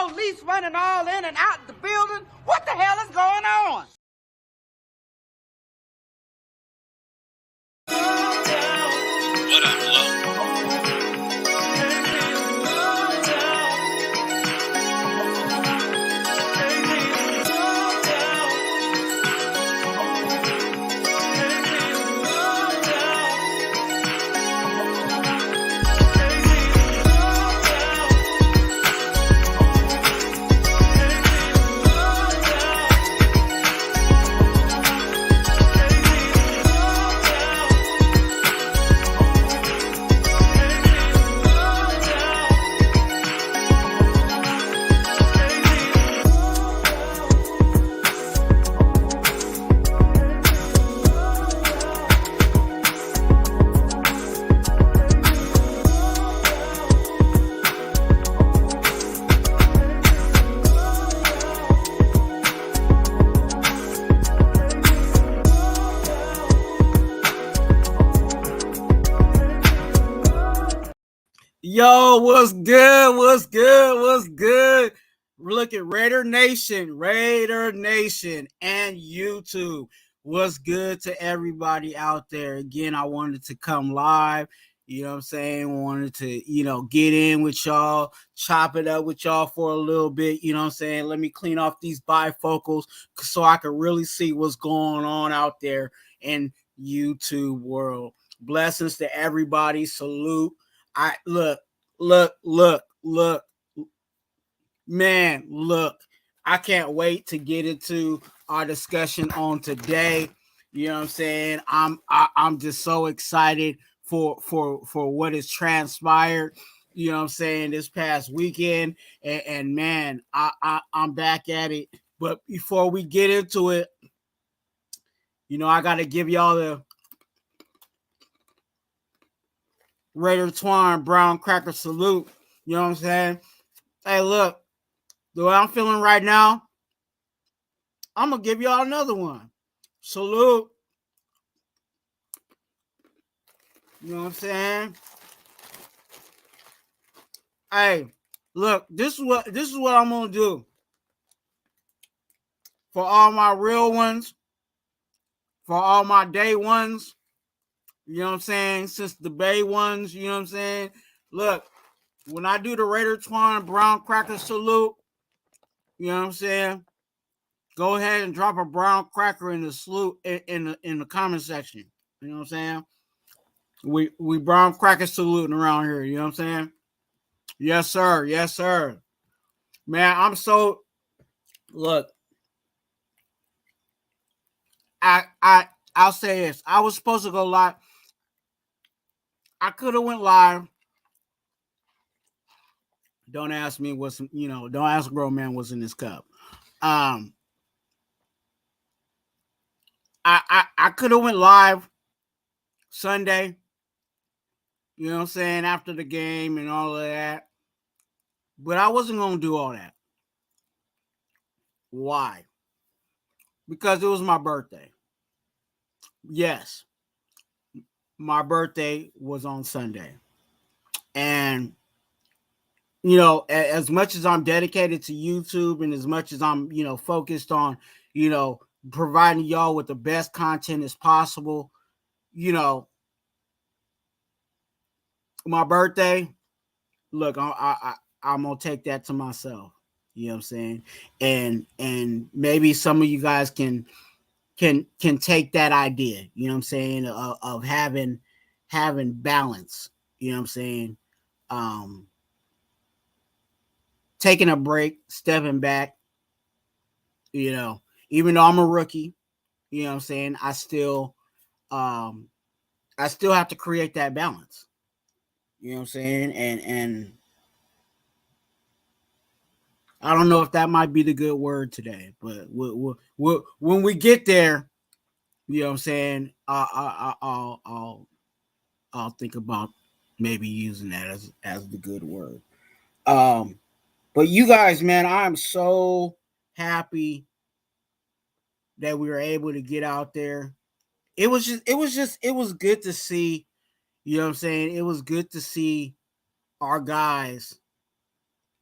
police running all in and out the building. What the hell is going on? What up, Flo? Yo, what's good? What's good? What's good? Look at Raider Nation, and YouTube. What's good to everybody out there? Again, I wanted to come live. You know what I'm saying? Wanted to, get in with y'all, chop it up with y'all for a little bit. You know what I'm saying? Let me clean off these bifocals so I can really see what's going on out there in YouTube world. Blessings to everybody. Salute. Look, man, look, I can't wait to get into our discussion on today. You know what I'm saying? I'm just so excited for what has transpired, you know what I'm saying, this past weekend. And man, I'm back at it. But before we get into it, I got to give y'all the Raider Twuan brown cracker salute. You know what I'm saying? Hey, look, the way I'm feeling right now, I'm going to give y'all another one. Salute. You know what I'm saying? Hey, look, this is what I'm going to do. For all my real ones, for all my day ones, you know what I'm saying? Since the Bay ones, you know what I'm saying? Look, when I do the Raider Twuan brown cracker salute, you know what I'm saying? Go ahead and drop a brown cracker in the salute in the comment section. You know what I'm saying? We brown cracker saluting around here. You know what I'm saying? Yes, sir. Yes, sir. Man, I'm so look. I'll say this. I was supposed to go live. I could have went live. Don't ask me what's, don't ask a grown man what's in this cup. I could have went live Sunday, you know what I'm saying, after the game and all of that. But I wasn't going to do all that. Why? Because it was my birthday. Yes. My birthday was on Sunday. And as much as I'm dedicated to YouTube and as much as I'm, focused on, providing y'all with the best content as possible, my birthday, look, I'm going to take that to myself. You know what I'm saying? And maybe some of you guys can take that idea, you know what I'm saying, of having balance, you know what I'm saying? Taking a break, stepping back, even though I'm a rookie, you know what I'm saying, I still have to create that balance. You know what I'm saying? And I don't know if that might be the good word today, but when we get there, you know what I'm saying, I'll think about maybe using that as the good word. But you guys, man, I'm so happy that we were able to get out there. It was good to see, you know what I'm saying? It was good to see our guys,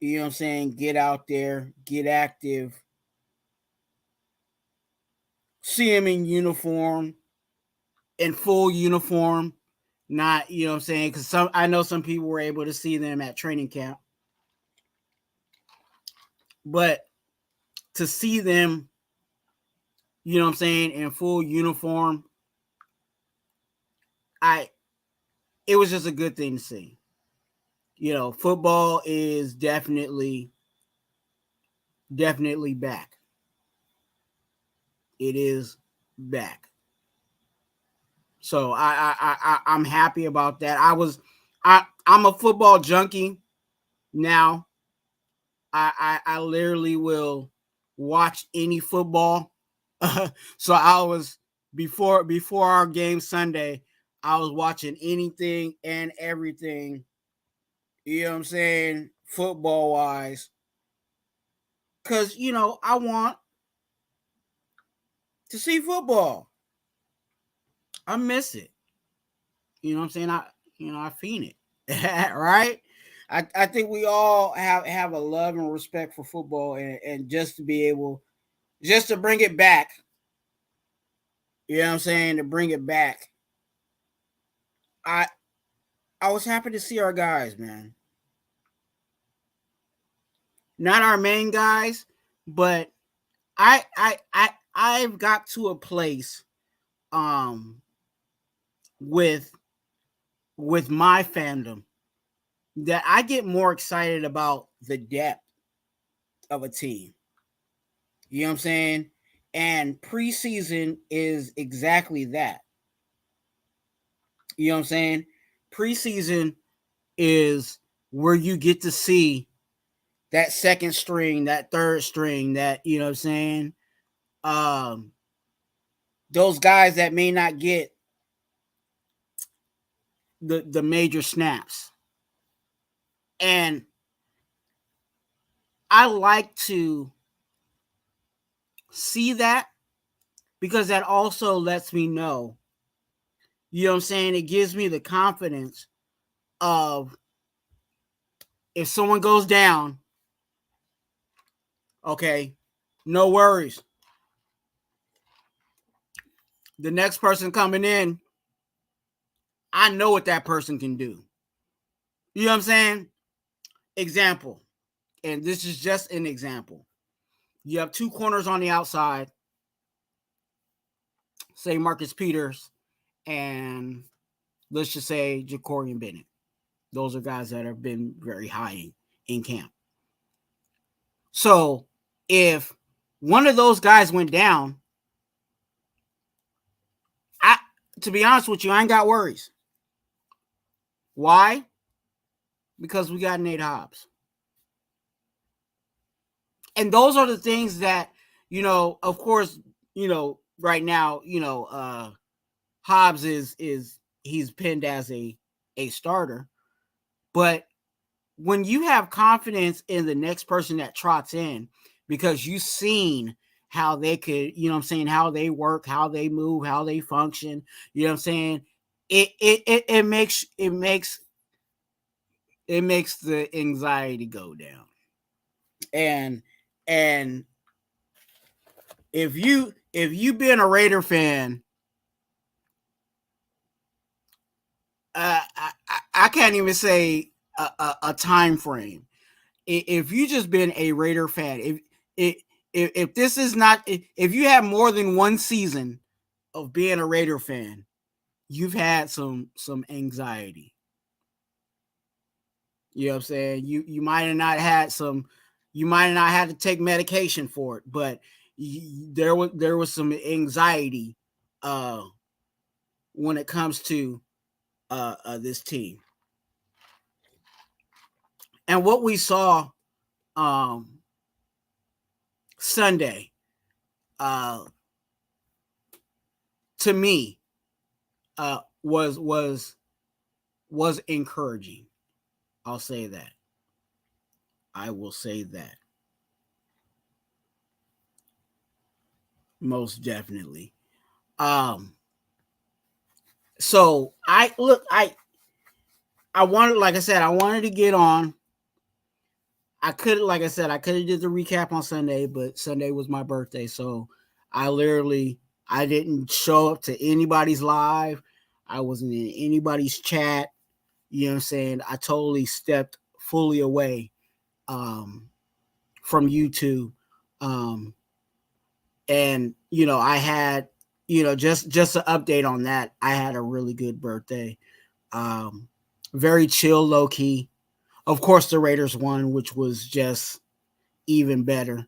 You know what I'm saying? Get out there, get active, see him in uniform, in full uniform. Not, you know what I'm saying? Because I know some people were able to see them at training camp. But to see them, you know what I'm saying, in full uniform, it was just a good thing to see. You know, football is definitely back. It is back. So I'm happy about that. I'm a football junkie now. I literally will watch any football. So I was before our game Sunday, I was watching anything and everything. You know what I'm saying? Football wise. Cause you know, I want to see football. I miss it. You know what I'm saying? I fiend it. Right? I think we all have a love and respect for football, and just to be able just to bring it back. You know what I'm saying? To bring it back. I I was happy to see our guys, man. Not our main guys, but I've got to a place um with my fandom that I get more excited about the depth of a team. You know what I'm saying? And preseason is exactly that. You know what I'm saying? Preseason is where you get to see that second string, that third string, that, you know what I'm saying? Um, those guys that may not get the major snaps. And I like to see that because that also lets me know, you know what I'm saying? It gives me the confidence of if someone goes down, okay, no worries. The next person coming in, I know what that person can do. You know what I'm saying? Example, and this is just an example. You have two corners on the outside, say Marcus Peters and let's just say Jacorian Bennett. Those are guys that have been very high in camp. So if one of those guys went down, to be honest with you, I ain't got worries. Why? Because we got Nate Hobbs. And those are the things that, you know, of course, you know, right now, you know, Hobbs is he's pinned as a starter. But when you have confidence in the next person that trots in, because you've seen how they could, you know what I'm saying, how they work, how they move, how they function, you know what I'm saying, it makes the anxiety go down. And if you've been a Raider fan, I can't even say a time frame. If you just been a Raider fan, if this is not, if you have more than one season of being a Raider fan, you've had some anxiety. You know what I'm saying? You might have not had some, you might have not had to take medication for it, but there was some anxiety when it comes to this team. And what we saw Sunday, to me, was encouraging. I'll say that. I will say that. Most definitely. So I wanted, like I said, I wanted to get on. I could, like I said, I could have did the recap on Sunday, but Sunday was my birthday, so I didn't show up to anybody's live. I wasn't in anybody's chat. You know what I'm saying? I totally stepped fully away from YouTube. And I had, just an update on that. I had a really good birthday. Very chill, low key. Of course, the Raiders won, which was just even better.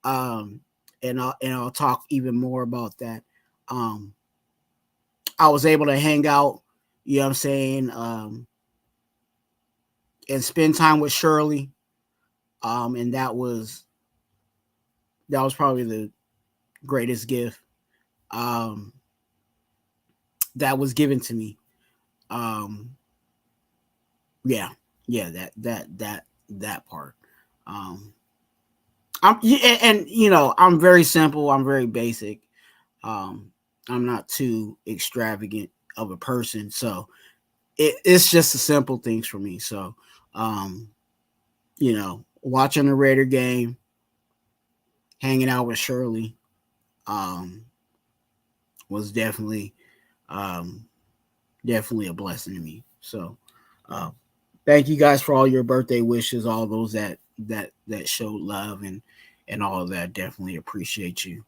And I'll talk even more about that. I was able to hang out, you know what I'm saying, and spend time with Shirley. And that was probably the greatest gift that was given to me. Yeah, that part. I'm very simple. I'm very basic. I'm not too extravagant of a person, so it's just the simple things for me. So, watching the Raider game, hanging out with Shirley, was definitely a blessing to me. So, thank you guys for all your birthday wishes, all those that showed love and all of that. Definitely appreciate you.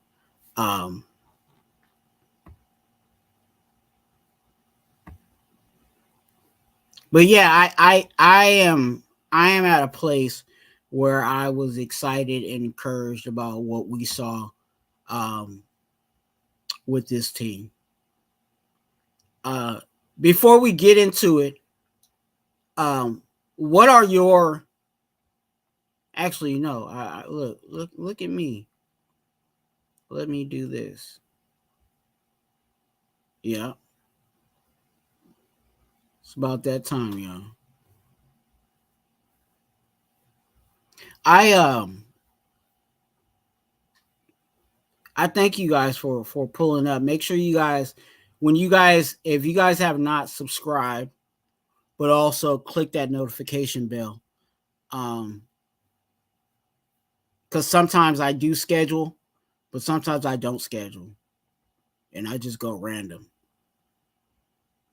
But yeah, I am at a place where I was excited and encouraged about what we saw with this team. Before we get into it, what are your actually no, look at me. Let me do this. Yeah. It's about that time, y'all. I thank you guys for pulling up. Make sure you guys, if you guys have not subscribed, but also click that notification bell. Because sometimes I do schedule, but sometimes I don't schedule. And I just go random.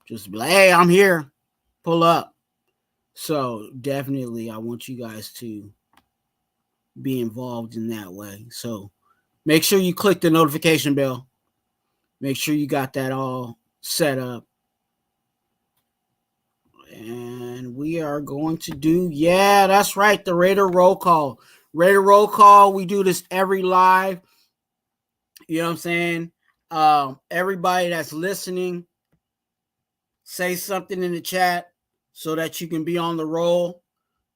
Just be like, hey, I'm here. Pull up. So definitely I want you guys to be involved in that way. So make sure you click the notification bell. Make sure you got that all set up. And we are going to do, yeah, that's right, the Raider roll call. Raider roll call, we do this every live. You know what I'm saying? Everybody that's listening, say something in the chat so that you can be on the roll.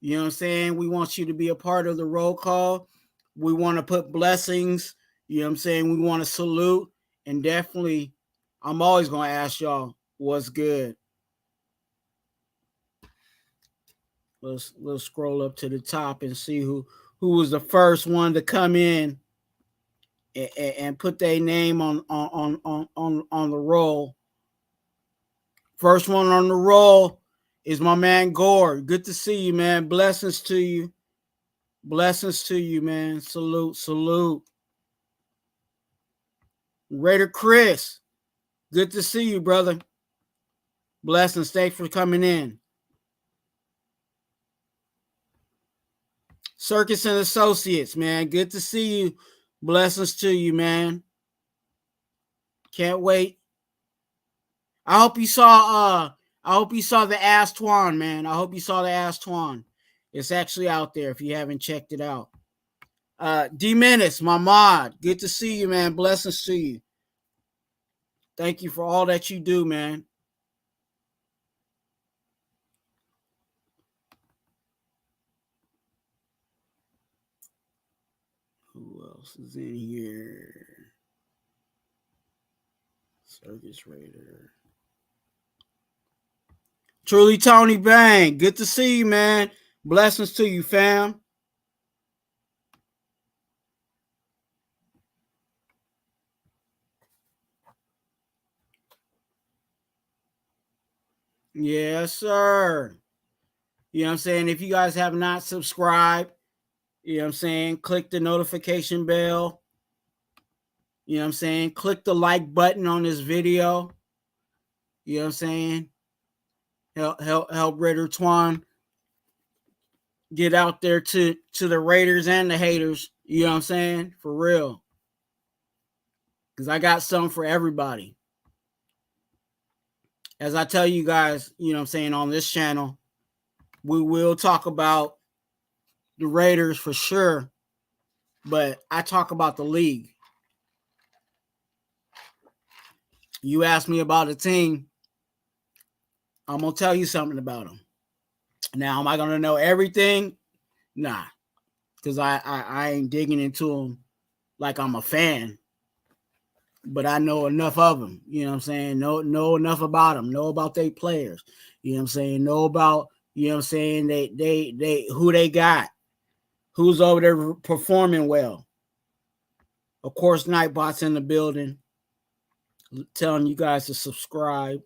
You know what I'm saying? We want you to be a part of the roll call. We want to put blessings. You know what I'm saying? We want to salute. And definitely, I'm always going to ask y'all what's good. Let's scroll up to the top and see who was the first one to come in and put their name on the roll. First one on the roll is my man Gore. Good to see you, man. Blessings to you. Blessings to you, man. Salute. Raider Chris. Good to see you, brother. Blessings. Thanks for coming in. Circus and Associates, man. Good to see you. Blessings to you, man. Can't wait. I hope you saw the Ass Twuan, man. I hope you saw the Ass Twuan. It's actually out there if you haven't checked it out. D Menace, my mod. Good to see you, man. Blessings to you. Thank you for all that you do, man. Who else is in here? Circus Raider. Truly Tony Bang. Good to see you, man. Blessings to you, fam. Yes, sir. You know what I'm saying? If you guys have not subscribed, You know what I'm saying? Click the notification bell. You know what I'm saying? Click the like button on this video. You know what I'm saying? Help Raider Twuan get out there to the Raiders and the haters. You know what I'm saying? For real. Because I got something for everybody. As I tell you guys, you know what I'm saying, on this channel, we will talk about the Raiders for sure. But I talk about the league. You ask me about a team, I'm going to tell you something about them. Now, am I going to know everything? Nah. Because I ain't digging into them like I'm a fan. But I know enough of them. You know what I'm saying? Know enough about them. Know about their players. You know what I'm saying? Know about, you know what I'm saying, they who they got. Who's over there performing well. Of course, Nightbot's in the building. Telling you guys to subscribe.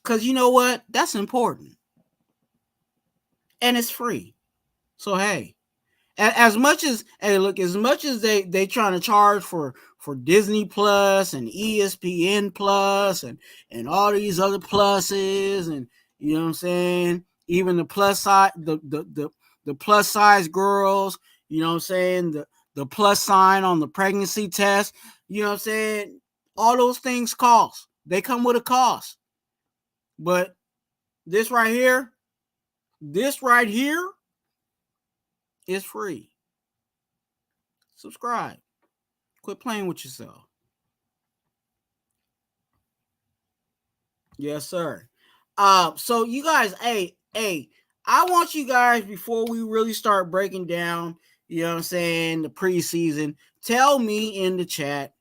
Because you know what? That's important. And it's free. So, hey. As much as they trying to charge for Disney Plus and ESPN Plus and all these other pluses, and you know what I'm saying, even the plus size the plus size girls, you know what I'm saying, the plus sign on the pregnancy test, you know what I'm saying, all those things cost. They come with a cost. But this right here is free. Subscribe. Quit playing with yourself. Yes, sir. So you guys, hey, I want you guys, before we really start breaking down, you know what I'm saying, the preseason, tell me in the chat.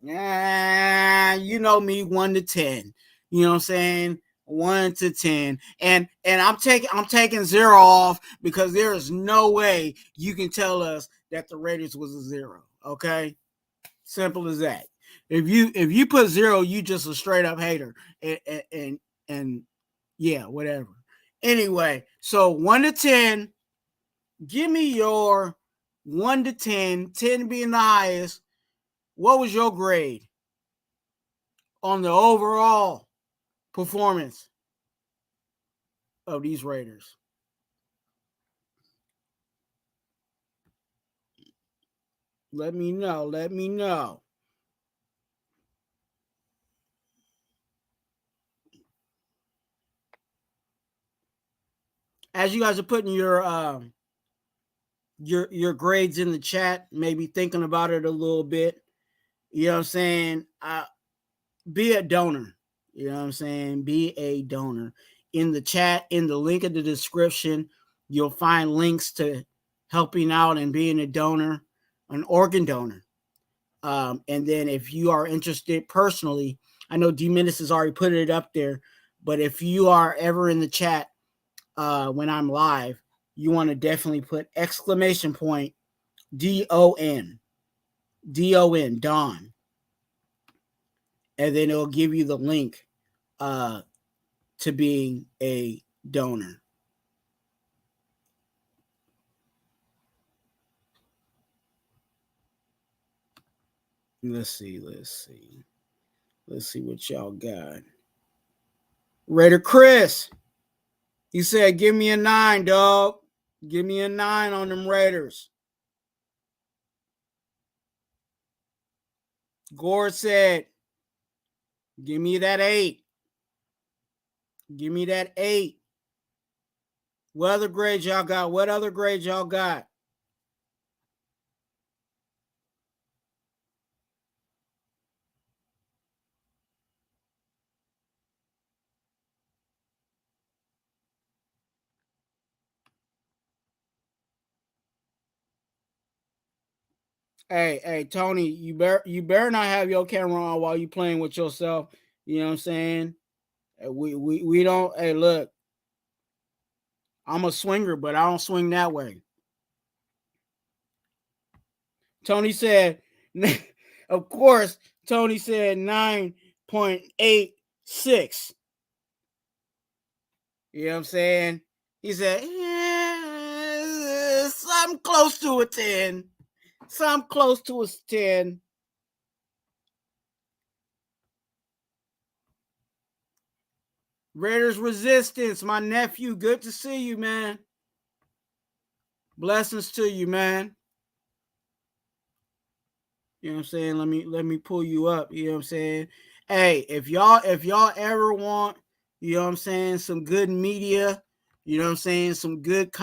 You know me, 1 to 10. You know what I'm saying? 1 to 10. And I'm taking 0 off, because there is no way you can tell us that the Raiders was a 0. Okay? Simple as that. If you put 0, you just a straight up hater. And yeah, whatever. Anyway, so 1 to 10. Give me your 1 to 10, 10 being the highest. What was your grade on the overall performance of these Raiders? Let me know. As you guys are putting your grades in the chat, maybe thinking about it a little bit, you know what I'm saying, be a donor. You know what I'm saying? Be a donor. In the chat, in the link in the description, you'll find links to helping out and being a donor, an organ donor. And then if you are interested personally, I know D-Menace has already put it up there, but if you are ever in the chat when I'm live, you want to definitely put exclamation point DON, Don. And then it'll give you the link to being a donor. Let's see what y'all got. Raider Chris, he said, give me a 9, dog. Give me a 9 on them Raiders. Gore said, give me that 8. Give me that 8. What other grades y'all got? Hey, Tony, you better not have your camera on while you playing with yourself. You know what I'm saying? We don't. Hey, look, I'm a swinger, but I don't swing that way. Tony said, of course, Tony said 9.86. You know what I'm saying? He said, yeah, Some close to a 10. Some close to a 10. Raiders Resistance, my nephew. Good to see you, man. Blessings to you, man. You know what I'm saying? Let me pull you up. You know what I'm saying? Hey, if y'all ever want, you know what I'm saying, some good media, you know what I'm saying, some good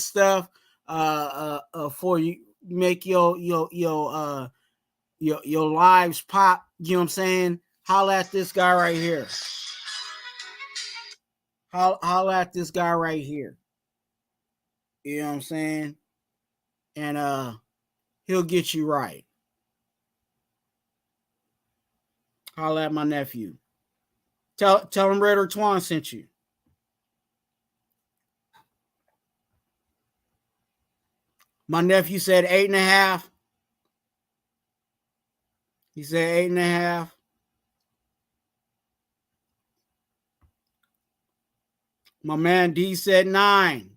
stuff for you, make your lives pop, you know what I'm saying? Holla at this guy right here. Holla at this guy right here. You know what I'm saying? And he'll get you right. Holla at my nephew. Tell him Raider Twuan sent you. My nephew said 8.5. He said 8.5. My man D said 9.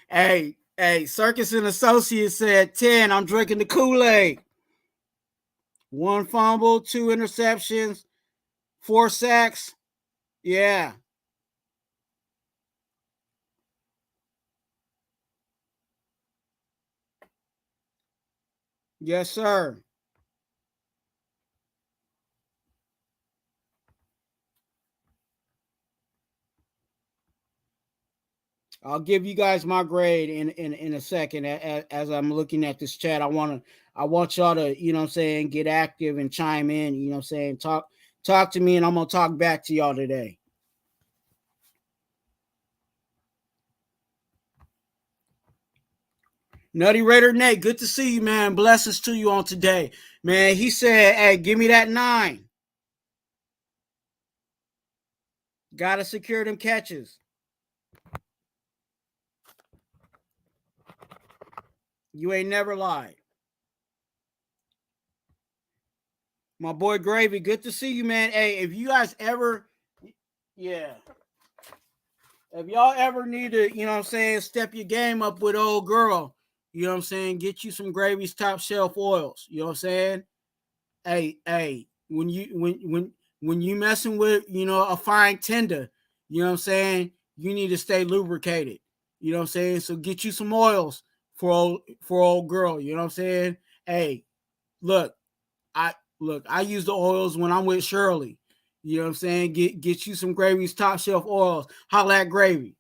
Hey, Circus and Associates said 10. I'm drinking the Kool-Aid. 1 fumble, 2 interceptions, 4 sacks. Yeah. Yes, sir. I'll give you guys my grade in a second. As I'm looking at this chat, I want y'all to, you know what I'm saying, get active and chime in, you know what I'm saying, talk to me, and I'm gonna talk back to y'all today. Nutty Raider Nate, good to see you, man. Blessings to you on today. Man, he said, hey, give me that 9. Gotta secure them catches. You ain't never lied. My boy Gravy, good to see you, man. Hey, if you guys ever, yeah, if y'all ever need to, you know what I'm saying, step your game up with old girl, you know what I'm saying, get you some Gravy's top shelf oils. You know what I'm saying? Hey, when you messing with, you know, a fine tender, you know what I'm saying, you need to stay lubricated. You know what I'm saying? So get you some oils for old girl. You know what I'm saying? Hey, look, I use the oils when I'm with Shirley. You know what I'm saying? Get you some Gravy's top shelf oils. Holla at Gravy.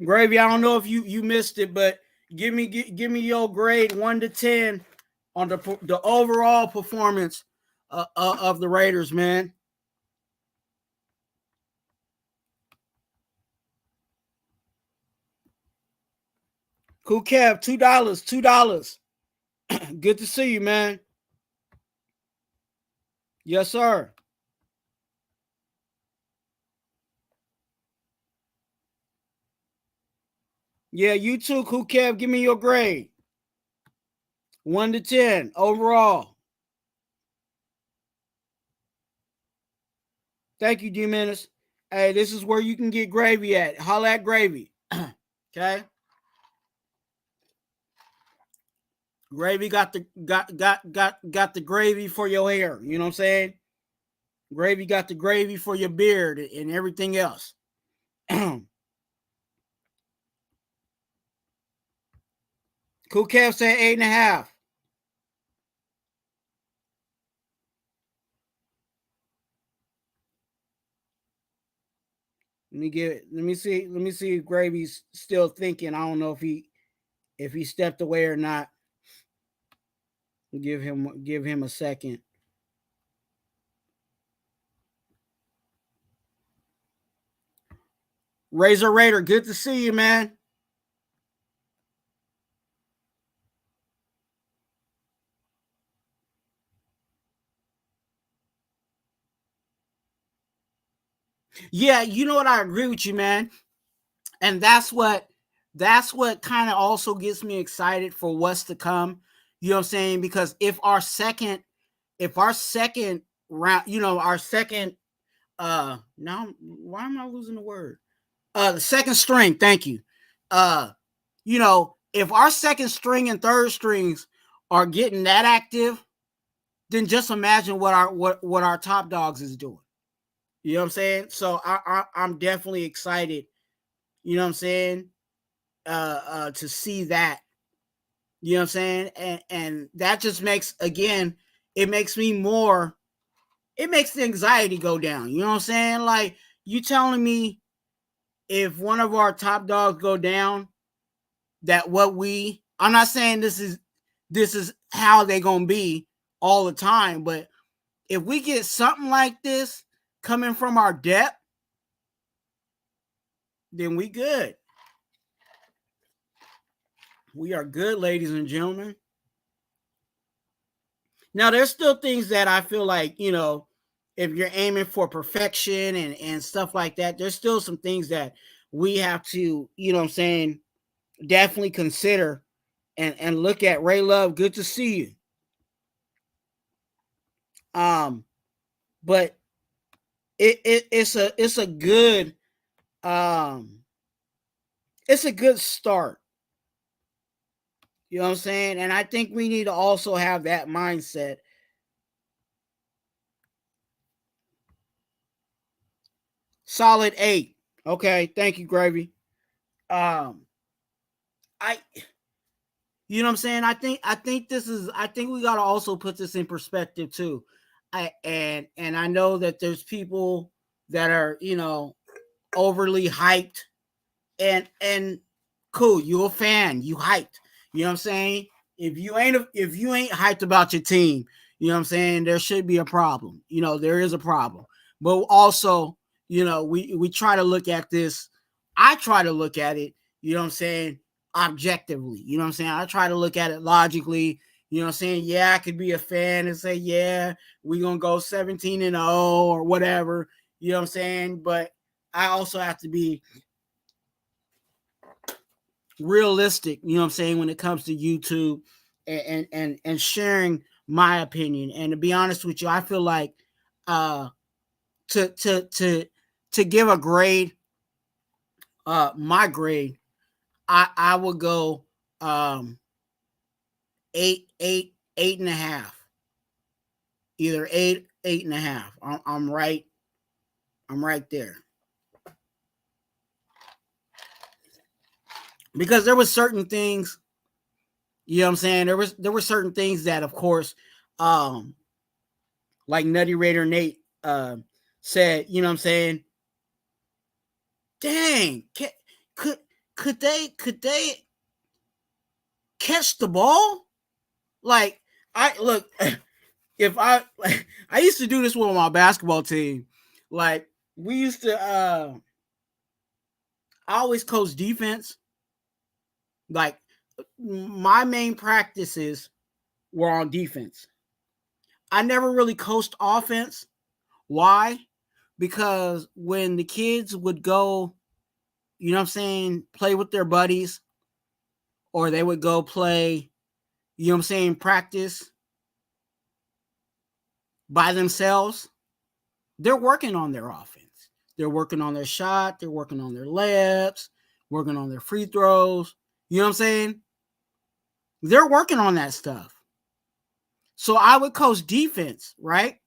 Gravy, I don't know if you missed it, but give me your grade 1 to 10 on the overall performance of the Raiders, man. Cool Kev, $2. Good to see you, man. Yes, sir. Yeah, you too, Cool Kev. Give me your grade. 1 to 10 overall. Thank you, D Menace. Hey, this is where you can get Gravy at. Holla at Gravy. Okay. Gravy got the gravy for your hair. You know what I'm saying? Gravy got the gravy for your beard and everything else. Cool Kev said 8.5. Let me see if Gravy's still thinking. I don't know if he stepped away or not. Give him a second. Razor Raider, good to see you, man. Yeah, you know what? I agree with you, man. And that's what kind of also gets me excited for what's to come. You know what I'm saying? Because if our second round, our second now why am I losing the word? The second string, thank you. If our second string and third strings are getting that active, then just imagine what our top dogs is doing. You know what I'm saying? So I'm definitely excited, you know what I'm saying, to see that. You know what I'm saying? And that just makes, again, it makes the anxiety go down. You know what I'm saying? Like, you telling me if one of our top dogs go down, that I'm not saying this is how they gonna be all the time, but if we get something like this coming from our depth, then we good. We are good, ladies and gentlemen. Now, there's still things that I feel like, if you're aiming for perfection and stuff like that, there's still some things that we have to, you know what I'm saying, definitely consider and look at. Ray Love, good to see you. But it's a good it's a good start. You know what I'm saying? And I think we need to also have that mindset. Solid 8. Okay, thank you, Gravy. I You know what I'm saying? I think we got to also put this in perspective too. And I know that there's people that are, overly hyped, and cool, you a fan, you hyped. You know what I'm saying? If you ain't hyped about your team, you know what I'm saying, there should be a problem. There is a problem. But also, we try to look at this. I try to look at it, you know what I'm saying, objectively. You know what I'm saying? I try to look at it logically. You know what I'm saying? Yeah, I could be a fan and say, yeah, we're going to go 17-0 or whatever. You know what I'm saying? But I also have to be realistic, you know what I'm saying, when it comes to YouTube and sharing my opinion. And to be honest with you, I feel like to give a grade, my grade, I would go 8.5. Either 8.5. I'm right there. Because there was certain things, you know what I'm saying, there were certain things that, of course, like Nutty Raider Nate said, you know what I'm saying, dang, could they catch the ball? Like, if I used to do this with my basketball team. Like, we used to I always coach defense. Like, my main practices were on defense. I never really coached offense. Why? Because when the kids would go, you know what I'm saying, play with their buddies, or they would go play, you know what I'm saying, practice by themselves, they're working on their offense. They're working on their shot. They're working on their layups, working on their free throws. You know what I'm saying? They're working on that stuff. So I would coach defense, right?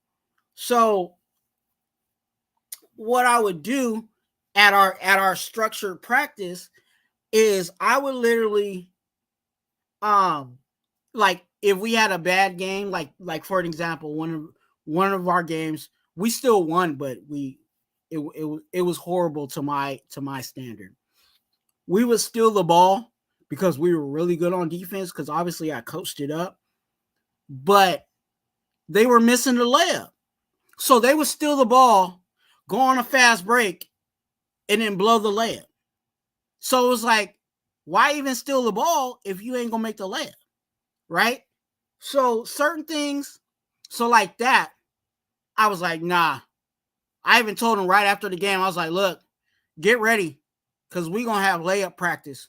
So what I would do at our structured practice is I would literally, like, if we had a bad game, like for an example, one of our games, we still won, but it was horrible to my standard. We would steal the ball because we were really good on defense, because obviously I coached it up, but they were missing the layup. So they would steal the ball, go on a fast break, and then blow the layup. So it was like, why even steal the ball if you ain't gonna make the layup, right? So certain things, so like that, I was like, nah, I even told him right after the game, I was like, look, get ready because we're going to have layup practice.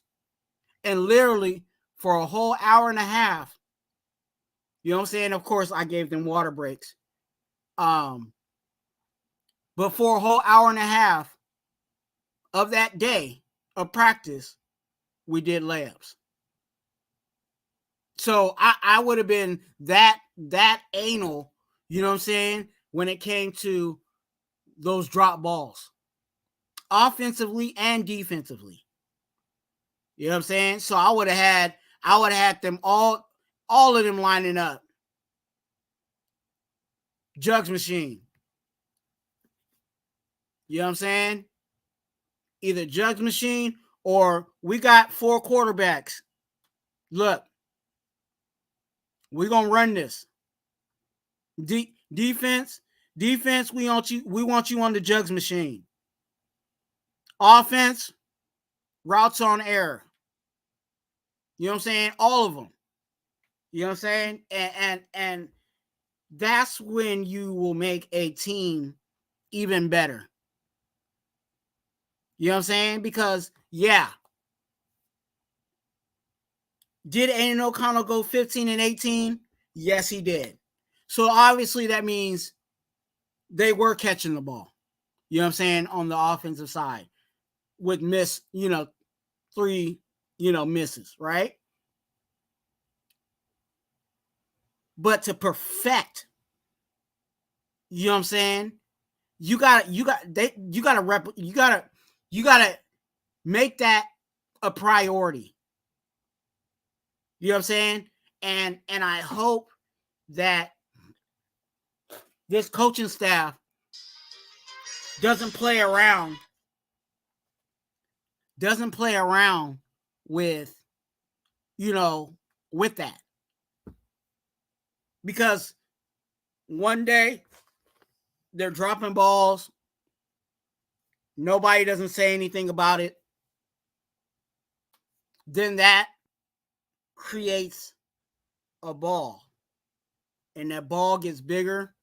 And literally for a whole hour and a half, you know what I'm saying? Of course, I gave them water breaks. But for a whole hour and a half of that day of practice, we did layups. So I would have been that anal, you know what I'm saying, when it came to those drop balls, offensively and defensively. You know what I'm saying? So I would have had them all of them lining up. Jugs machine. You know what I'm saying? Either jugs machine or we got 4 quarterbacks. Look, we're gonna run this. Defense, we want you on the jugs machine. Offense, routes on air. You know what I'm saying? All of them. You know what I'm saying? And that's when you will make a team even better. You know what I'm saying? Because, yeah. Did Aiden O'Connell go 15 and 18? Yes, he did. So obviously that means they were catching the ball. You know what I'm saying? On the offensive side with 3, misses, right? But to perfect, you know what I'm saying? You gotta make that a priority. You know what I'm saying? And I hope that this coaching staff doesn't play around with, with that. Because one day they're dropping balls. Nobody doesn't say anything about it. Then that creates a ball. And that ball gets bigger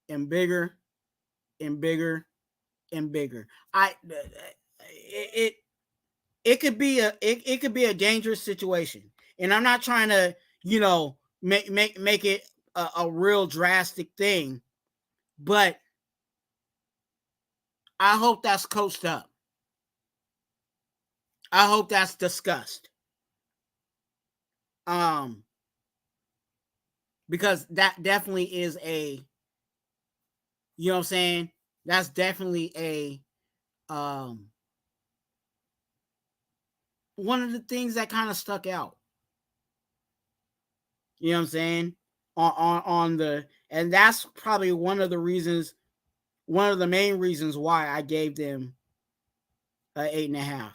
and bigger and bigger and bigger. It could be a dangerous situation. And I'm not trying to, make it a real drastic thing, but I hope that's coached up. I hope that's discussed. Because that definitely is a, you know what I'm saying? That's definitely a one of the things that kind of stuck out. You know what I'm saying? And that's probably one of the main reasons why I gave them 8.5.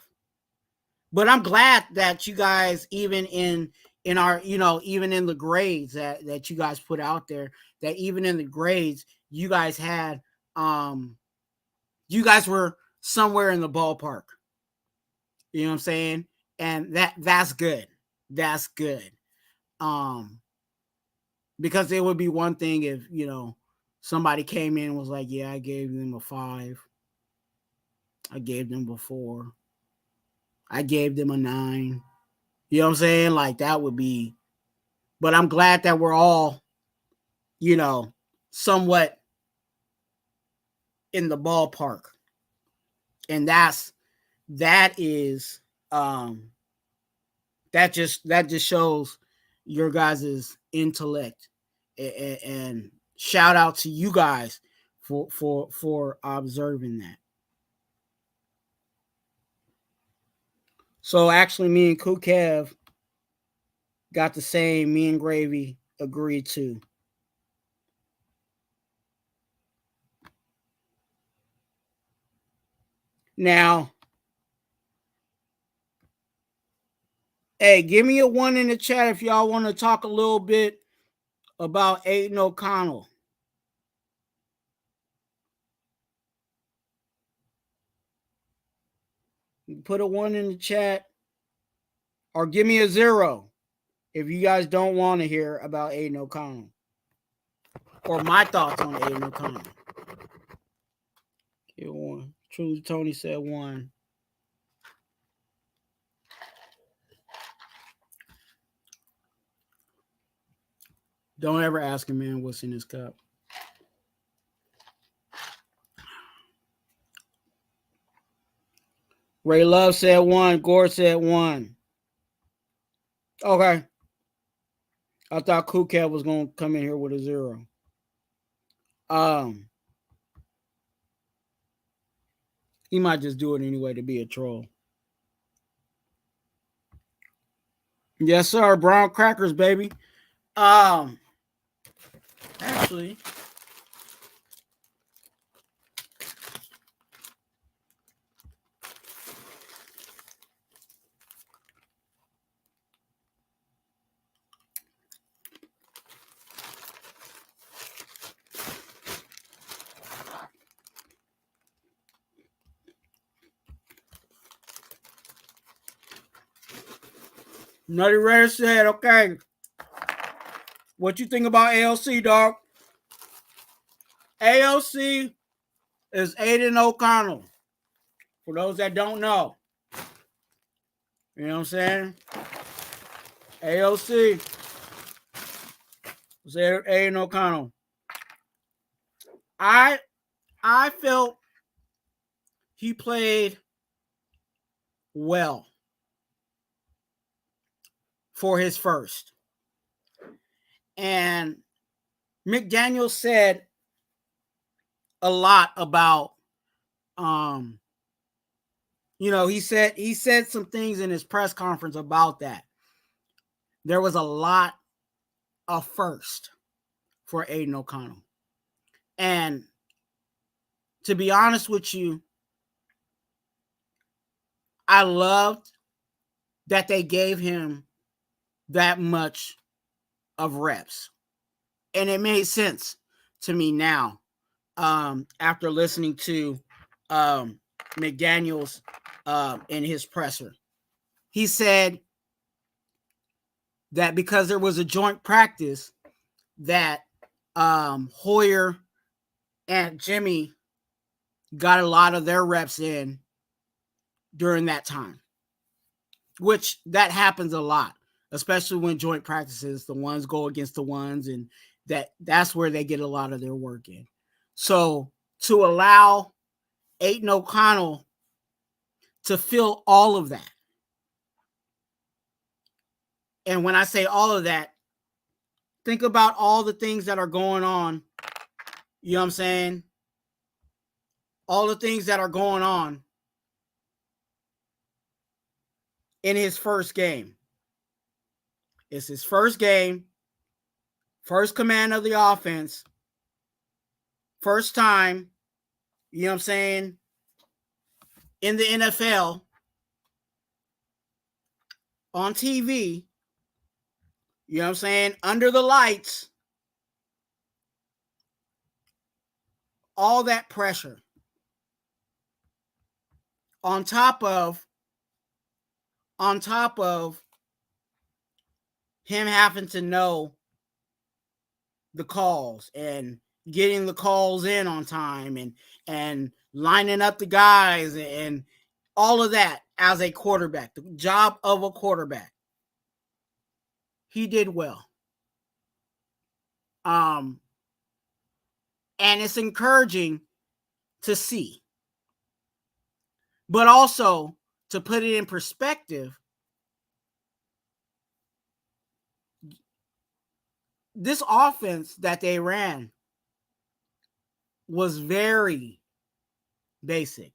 But I'm glad that you guys, even in our, even in the grades that you guys put out there, that even in the grades, you guys had, you guys were somewhere in the ballpark. You know what I'm saying? And that's good. That's good. Because it would be one thing if, somebody came in and was like, yeah, I gave them a 5. I gave them a 4. I gave them a 9. You know what I'm saying? Like that would be, but I'm glad that we're all, somewhat in the ballpark. And that just shows your guys' intellect, and shout out to you guys for observing that. So actually me and Kukev got the same. Me and Gravy agreed to. Now, hey, give me a 1 in the chat if y'all want to talk a little bit about Aiden O'Connell. Put a 1 in the chat, or give me a 0 if you guys don't want to hear about Aiden O'Connell or my thoughts on Aiden O'Connell. He won. True Tony said 1. Don't ever ask a man what's in his cup. Ray Love said 1. Gore said 1. Okay. I thought Cool Cat was going to come in here with a 0. He might just do it anyway to be a troll. Yes, sir. Brown crackers, baby. Actually, Nutty Raider said, okay, what you think about AOC, dog? AOC is Aiden O'Connell. For those that don't know. You know what I'm saying? AOC is Aiden O'Connell. I felt he played well for his first. And McDaniel said a lot about he said some things in his press conference about that. There was a lot of first for Aiden O'Connell. And to be honest with you, I loved that they gave him that much of reps. And it made sense to me now after listening to McDaniels in his presser. He said that because there was a joint practice that Hoyer and Jimmy got a lot of their reps in during that time, which that happens a lot, especially when joint practices, the ones go against the ones, and that's where they get a lot of their work in. So to allow Aiden O'Connell to fill all of that, and when I say all of that, think about all the things that are going on. You know what I'm saying? All the things that are going on in his first game. It's his first game, first command of the offense, first time, you know what I'm saying, in the NFL, on TV, you know what I'm saying, under the lights, all that pressure. On top of him having to know the calls and getting the calls in on time and lining up the guys and all of that as a quarterback, the job of a quarterback. He did well. And it's encouraging to see. But also, to put it in perspective, this offense that they ran was very basic.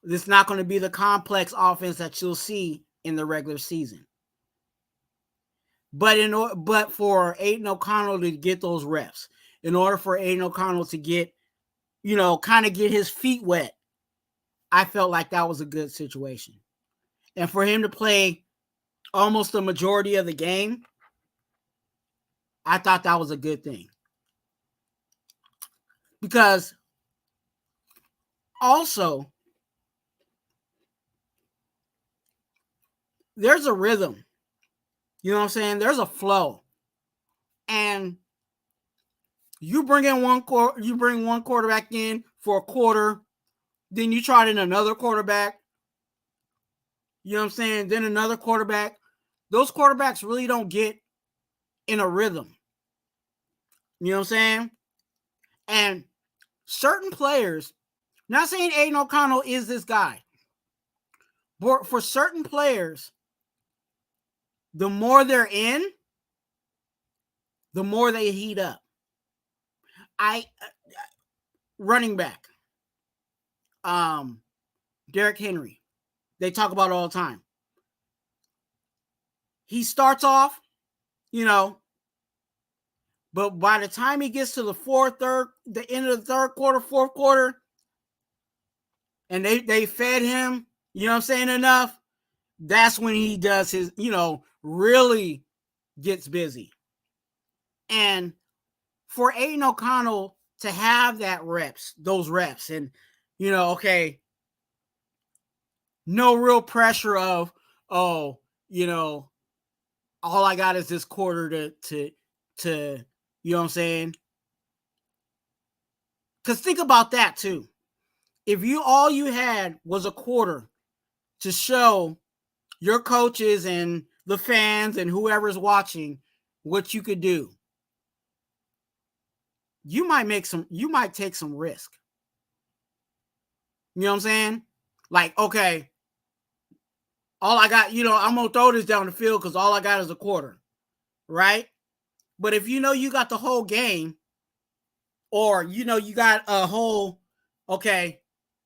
This is not going to be the complex offense that you'll see in the regular season. But for Aiden O'Connell to get those reps, in order for Aiden O'Connell to get, kind of get his feet wet, I felt like that was a good situation. And for him to play almost the majority of the game, I thought that was a good thing. Because also, there's a rhythm. You know what I'm saying? There's a flow. And you bring one quarterback in for a quarter. Then you tried in another quarterback. You know what I'm saying? Then another quarterback. Those quarterbacks really don't get in a rhythm. You know what I'm saying? And certain players, not saying Aiden O'Connell is this guy, but for certain players, the more they're in, the more they heat up. Running back, Derrick Henry, they talk about it all the time. He starts off, but by the time he gets to the end of the third quarter, fourth quarter, and they fed him, you know what I'm saying, enough, that's when he does his, really gets busy. And for Aiden O'Connell to have those reps, and, okay, no real pressure of, all I got is this quarter to you know what I'm saying? Because think about that too. If all you had was a quarter to show your coaches and the fans and whoever's watching what you could do, you might take some risk. You know what I'm saying? Like, okay, all I got, I'm going to throw this down the field because all I got is a quarter, right? But if you got the whole game, or, you got a whole, okay,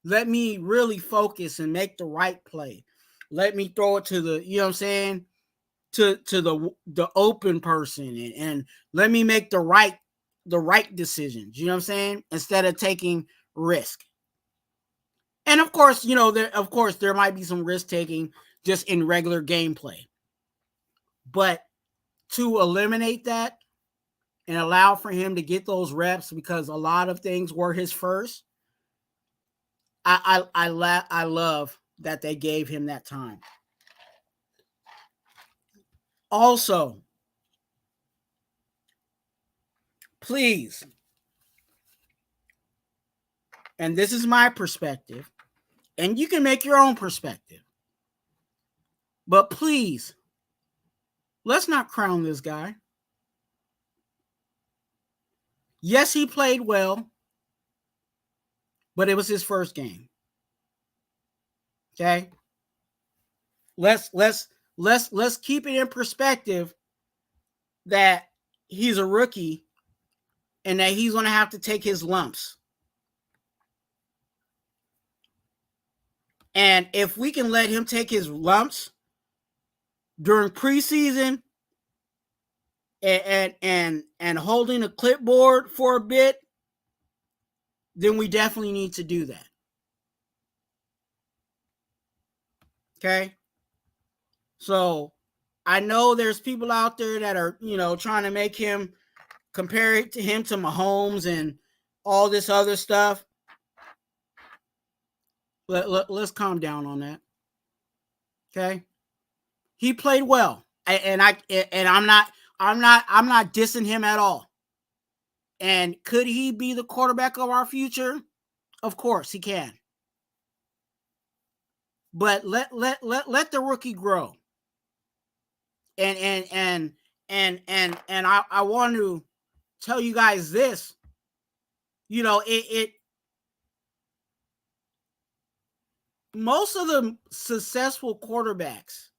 let me really focus and make the right play. Let me throw it to the, you know what I'm saying, to the open person, and let me make the right decisions, you know what I'm saying, instead of taking risk. And of course, there might be some risk taking just in regular gameplay. But to eliminate that and allow for him to get those reps, because a lot of things were his first, I love that they gave him that time. Also, please, and this is my perspective, and you can make your own perspective, but please, let's not crown this guy. Yes, he played well, but it was his first game. Okay? Let's keep it in perspective that he's a rookie and that he's going to have to take his lumps. And if we can let him take his lumps during preseason and holding a clipboard for a bit, then we definitely need to do that. Okay? So I know there's people out there that are, trying to make him, compare it to him to Mahomes and all this other stuff. Let's calm down on that. Okay? He played well. And I'm not dissing him at all. And could he be the quarterback of our future? Of course he can. But let the rookie grow. And I want to tell you guys this. Most of the successful quarterbacks,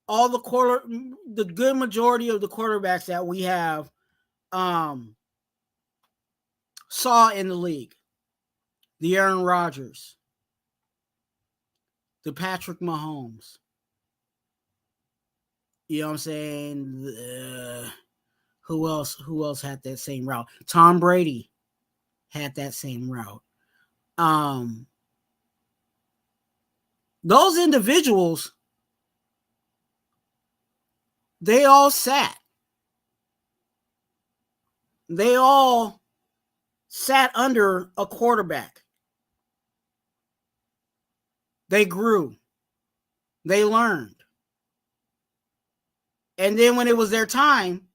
the good majority of the quarterbacks that we have saw in the league, the Aaron Rodgers, the Patrick Mahomes, you know what I'm saying? Who else had that same route? Tom Brady had that same route. Those individuals, they all sat. They all sat under a quarterback. They grew. They learned. And then when it was their time,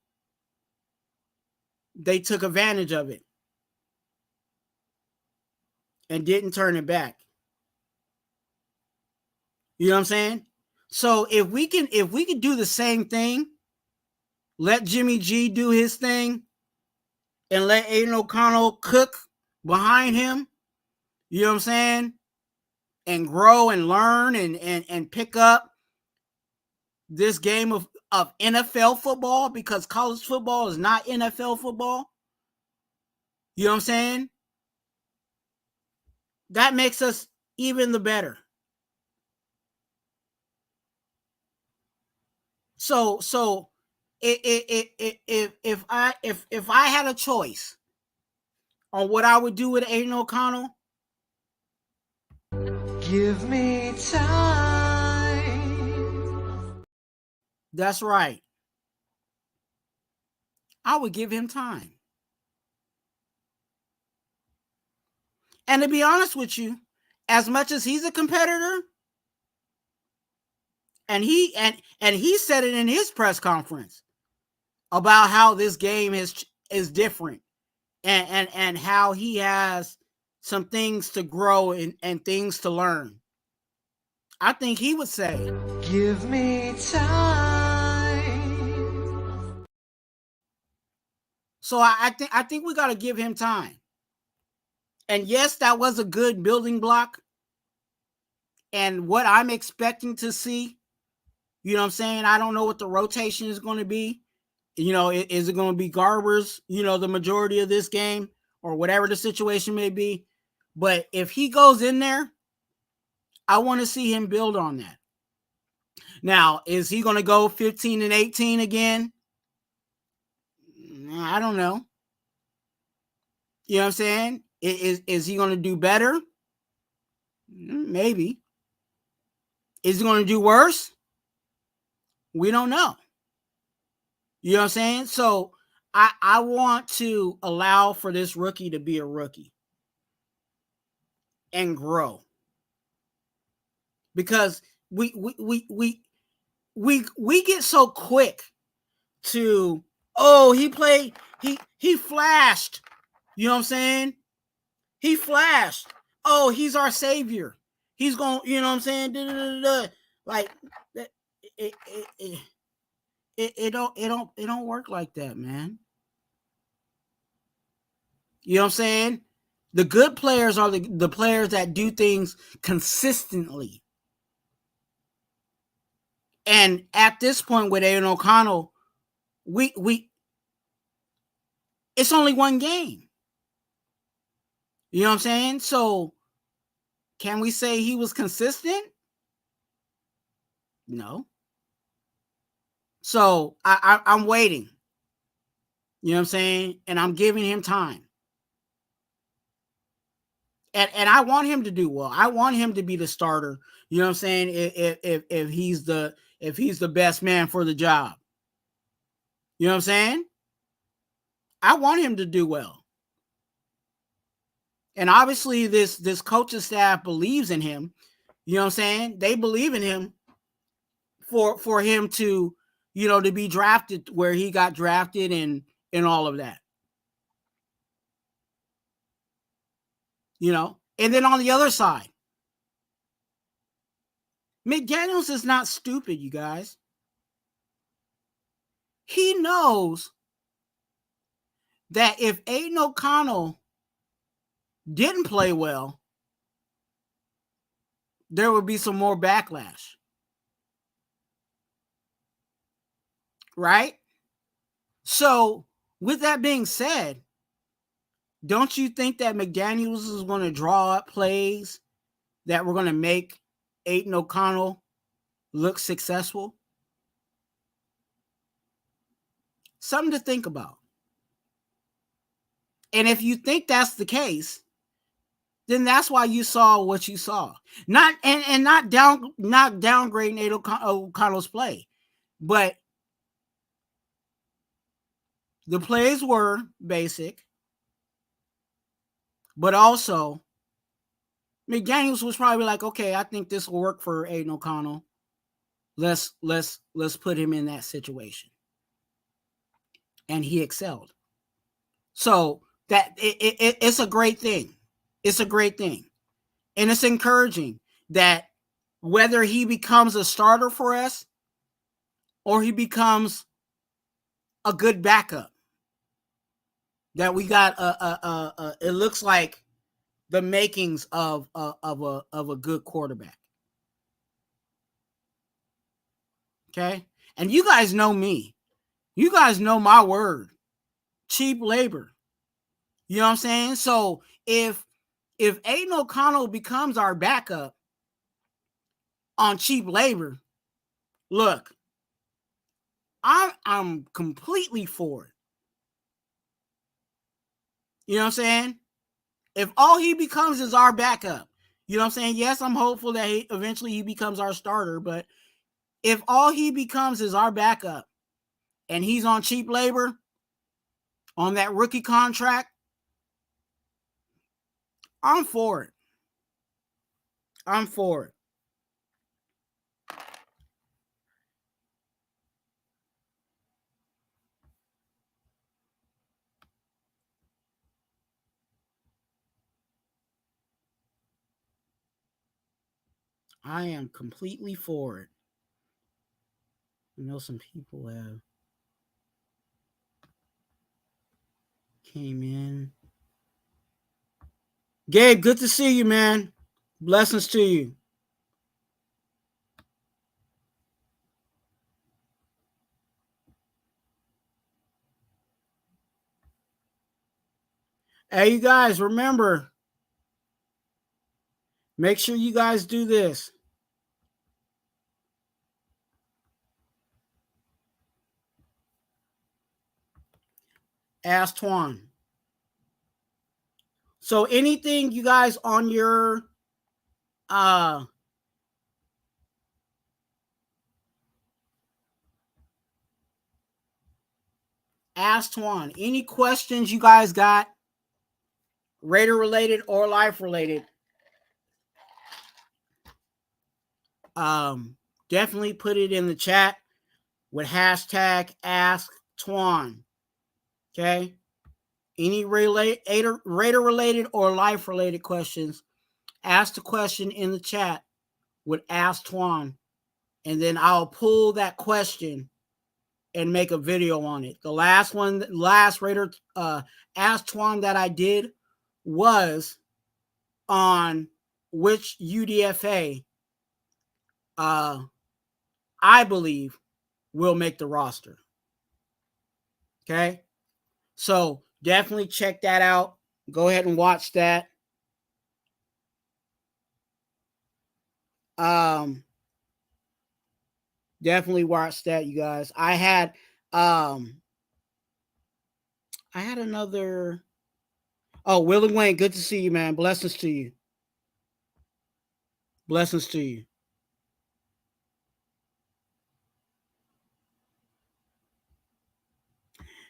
they took advantage of it. and didn't turn it back. You know what I'm saying? So if we can do the same thing, let Jimmy G do his thing and let Aiden O'Connell cook behind him, you know what I'm saying? And grow and learn and pick up this game of NFL football, because college football is not NFL football. You know what I'm saying? That makes us even the better. So if I had a choice on what I would do with Aiden O'Connell, give me time. That's right. I would give him time. And to be honest with you, as much as he's a competitor, and he said it in his press conference about how this game is different, and how he has some things to grow and things to learn. I think he would say, give me time. So I think we got to give him time. And yes, that was a good building block. And what I'm expecting to see, you know what I'm saying? I don't know what the rotation is going to be. You know, is it going to be Garbers, you know, the majority of this game, or whatever the situation may be? But if he goes in there, I want to see him build on that. Now, is he going to go 15 and 18 again? I don't know. You know what I'm saying? Is he going to do better? Maybe. Is he going to do worse? We don't know. You know what I'm saying? So I want to allow for this rookie to be a rookie and grow, because we get so quick to, oh, he flashed. You know what I'm saying? He flashed. Oh, he's our savior. He's going, you know what I'm saying? Like it don't work like that, man. You know what I'm saying? The good players are the players that do things consistently. And at this point with Aiden O'Connell, it's only one game. You know what I'm saying? So can we say he was consistent? No. So I'm waiting. You know what I'm saying? And I'm giving him time. And I want him to do well. I want him to be the starter. You know what I'm saying? If he's the best man for the job. You know what I'm saying? I want him to do well. And obviously this coaching staff believes in him. You know what I'm saying? They believe in him for him to, you know, to be drafted where he got drafted and all of that. You know? And then on the other side, McDaniels is not stupid, you guys. He knows that if Aiden O'Connell didn't play well, there would be some more backlash. Right? So, with that being said, don't you think that McDaniels is going to draw up plays that were going to make Aiden O'Connell look successful? Something to think about. And if you think that's the case, then that's why you saw what you saw. Not downgrading Aiden O'Connell's play, but the plays were basic, but also McDaniels was probably like, okay, I think this will work for Aiden O'Connell. Let's put him in that situation. And he excelled. So that it's a great thing. It's a great thing. And it's encouraging that whether he becomes a starter for us or he becomes a good backup, that we got it looks like the makings of a good quarterback. Okay? And you guys know me. You guys know my word. Cheap labor. You know what I'm saying? So if Aiden O'Connell becomes our backup on cheap labor, look, I'm completely for it. You know what I'm saying? If all he becomes is our backup, you know what I'm saying? Yes, I'm hopeful that eventually he becomes our starter, but if all he becomes is our backup and he's on cheap labor on that rookie contract, I'm for it. I'm for it. I am completely for it. I know some people have came in. Gabe, good to see you, man. Blessings to you. Hey, you guys, remember, make sure you guys do this. Ask Twuan. So anything you guys on your Ask Twuan. Any questions you guys got, Raider related or life related, definitely put it in the chat with hashtag Ask Twuan. Okay? Any Raider related or life related questions, ask the question in the chat with Ask Twuan, and then I'll pull that question and make a video on it. The last Raider Ask Twuan that I did was on which UDFA I believe will make the roster. Okay? So definitely check that out. Go ahead and watch that. Definitely watch that, you guys. I had another. Oh, Willie Wayne, good to see you, man. Blessings to you. Blessings to you.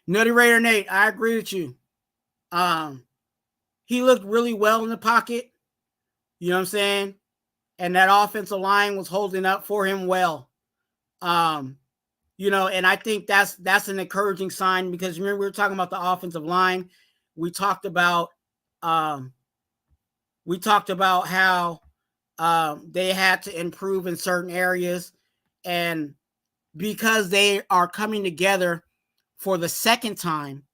Nutty Raider Nate, I agree with you. He looked really well in the pocket. You know what I'm saying? And that offensive line was holding up for him well. You know, and I think that's an encouraging sign, because remember we were talking about the offensive line. We talked about how they had to improve in certain areas, and because they are coming together for the second time,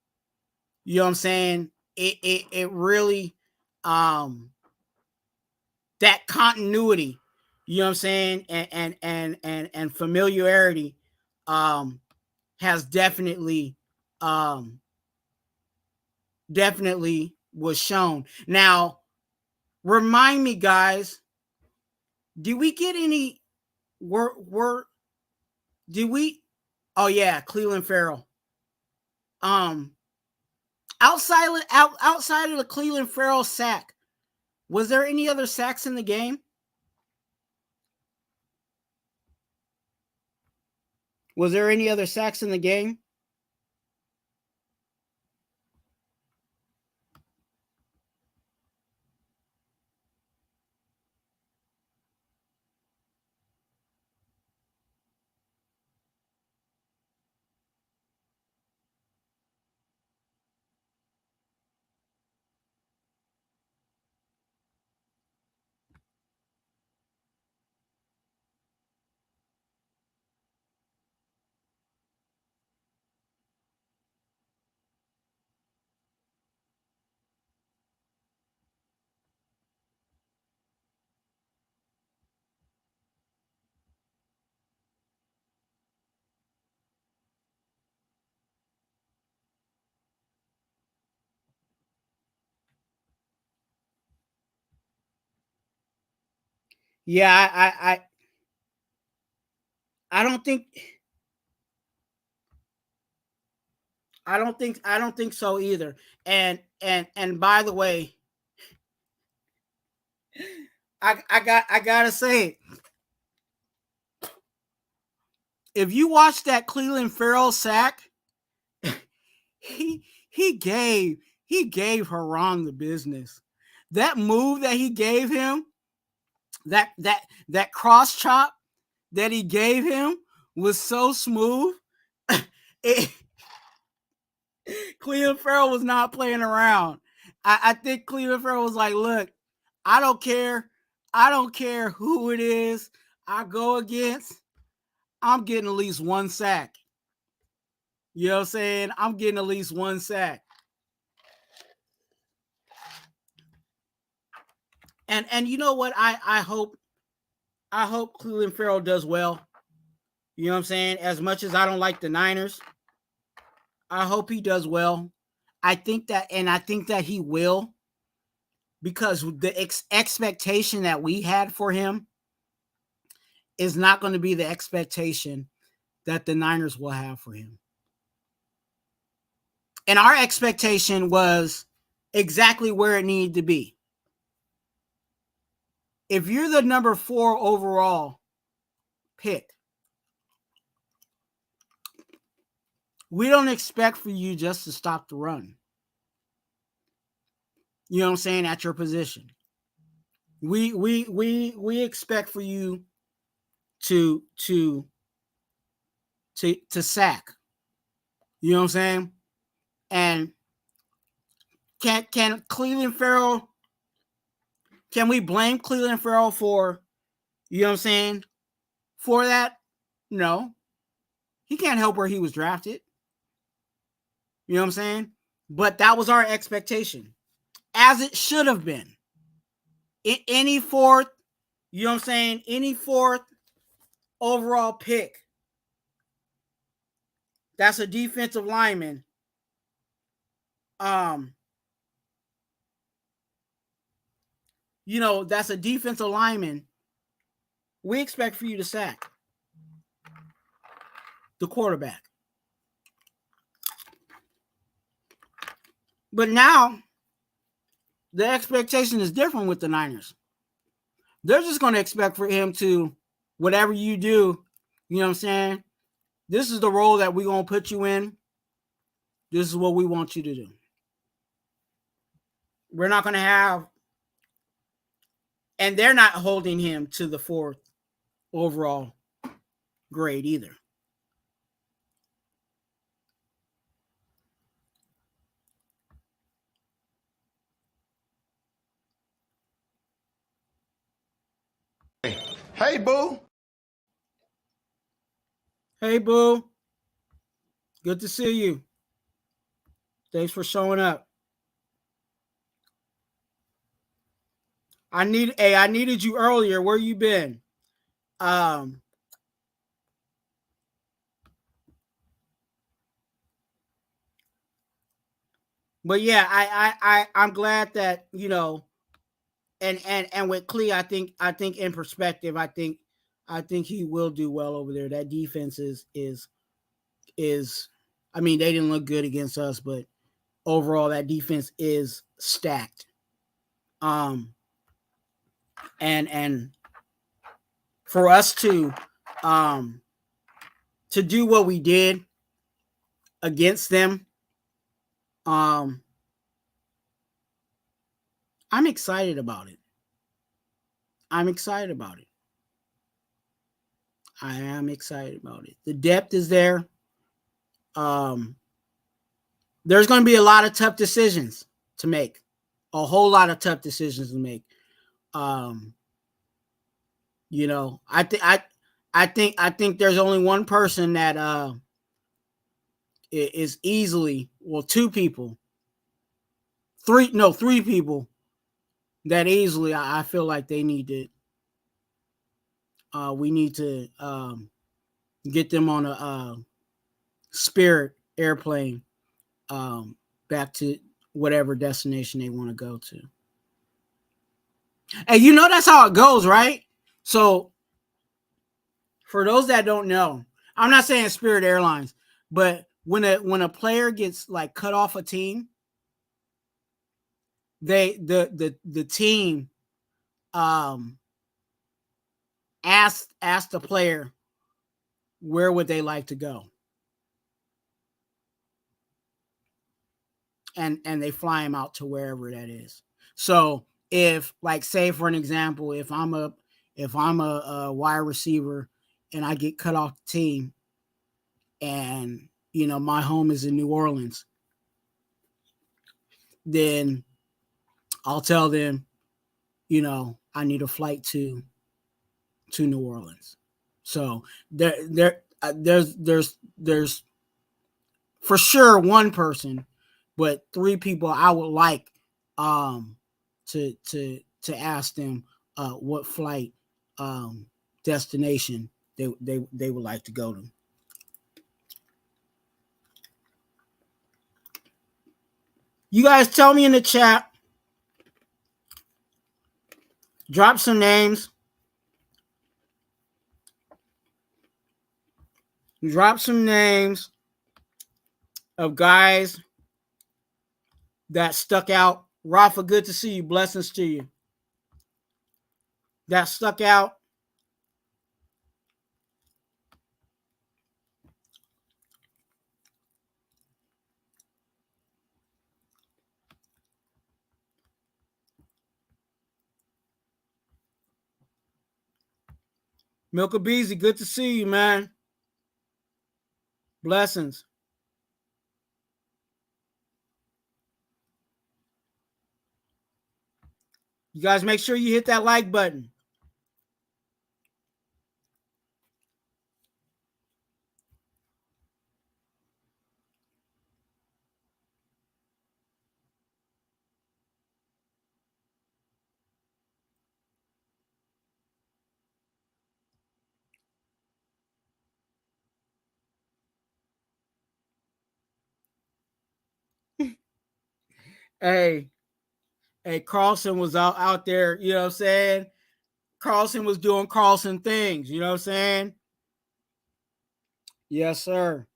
you know what I'm saying? It really that continuity, you know what I'm saying, and familiarity has definitely was shown. Now, remind me, guys, did we get any did we? Oh yeah, Cleveland Farrell. Outside of the Cleveland Farrell sack, was there any other sacks in the game? Was there any other sacks in the game? Yeah, I don't think I don't think so either. And by the way, I gotta say, if you watch that Cleveland Farrell sack, he he gave Haran the business. That move that he gave him, that cross chop that he gave him was so smooth. it, Cleveland Farrell was not playing around. I think Cleveland Farrell was like, look, I don't care. I don't care who it is I go against. I'm getting at least one sack. You know what I'm saying? I'm getting at least one sack. And you know what? I hope Cleveland Farrell does well. You know what I'm saying? As much as I don't like the Niners, I hope he does well. I think that he will, because the expectation that we had for him is not going to be the expectation that the Niners will have for him. And our expectation was exactly where it needed to be. If you're the number 4 overall pick, we don't expect for you just to stop the run. You know what I'm saying? At your position, we expect for you to sack. You know what I'm saying? And can Cleveland Farrell? Can we blame Cleveland Farrell for, you know what I'm saying, for that? No, he can't help where he was drafted. You know what I'm saying? But that was our expectation, as it should have been. Any fourth, you know what I'm saying, any fourth overall pick, that's a defensive lineman. You know, that's a defensive lineman. We expect for you to sack the quarterback. But now the expectation is different with the Niners. They're just going to expect for him to, whatever you do, you know what I'm saying, this is the role that we're going to put you in. This is what we want you to do. We're not going to have, and they're not holding him to the 4th overall grade either. Hey, boo. Hey, boo. Good to see you. Thanks for showing up. I needed you earlier. Where you been? But yeah, I'm glad that, you know, and with Clee, I think in perspective, I think he will do well over there. That defense is I mean, they didn't look good against us, but overall that defense is stacked. And for us to do what we did against them, I'm excited about it. I am excited about it. The depth is there. There's going to be a lot of tough decisions to make. A whole lot of tough decisions to make. You know, I think there's only one person that is easily, well, 2 people, 3 people that easily I feel like they need to we need to get them on a Spirit airplane back to whatever destination they want to go to. And you know that's how it goes, right? So for those that don't know, I'm not saying Spirit Airlines, but when a player gets like cut off a team, the team asked the player where would they like to go, and they fly him out to wherever that is. So if, like, say for an example, if I'm a wide receiver and I get cut off the team, and my home is in New Orleans, then I'll tell them, I need a flight to New Orleans. So there's for sure one person, but three people I would like to ask them what flight destination they would like to go to. You guys tell me in the chat. Drop some names. Drop some names of guys that stuck out. Rafa, good to see you. Blessings to you. That stuck out. Milka Beezy, good to see you, man. Blessings. You guys make sure you hit that like button. Hey, Carlson was out there, you know what I'm saying? Carlson was doing Carlson things, you know what I'm saying? Yes, sir.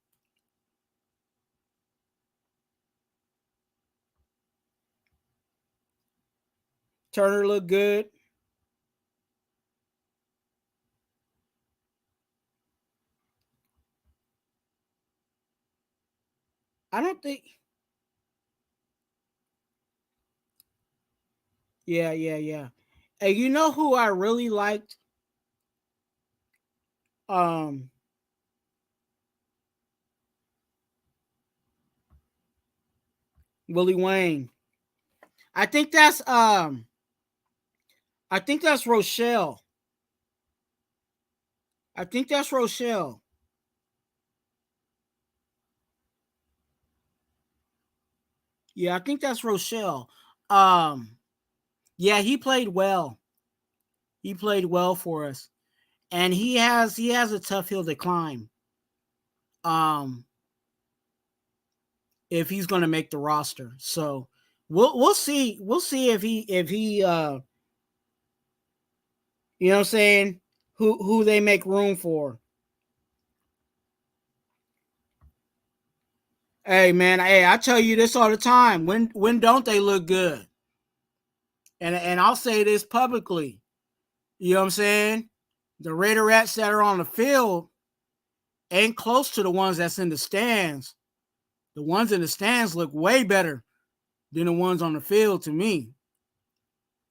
Turner looked good. I don't think. Yeah. Hey, you know who I really liked? Willie Wayne. I think that's Rochelle. I think that's Rochelle. Yeah, I think that's Rochelle. Yeah, he played well. He played well for us. And he has a tough hill to climb. If he's going to make the roster. So we'll see if he you know what I'm saying, who they make room for. Hey man, hey, I tell you this all the time. When don't they look good? And I'll say this publicly. You know what I'm saying? The Raiderettes that are on the field ain't close to the ones that's in the stands. The ones in the stands look way better than the ones on the field to me.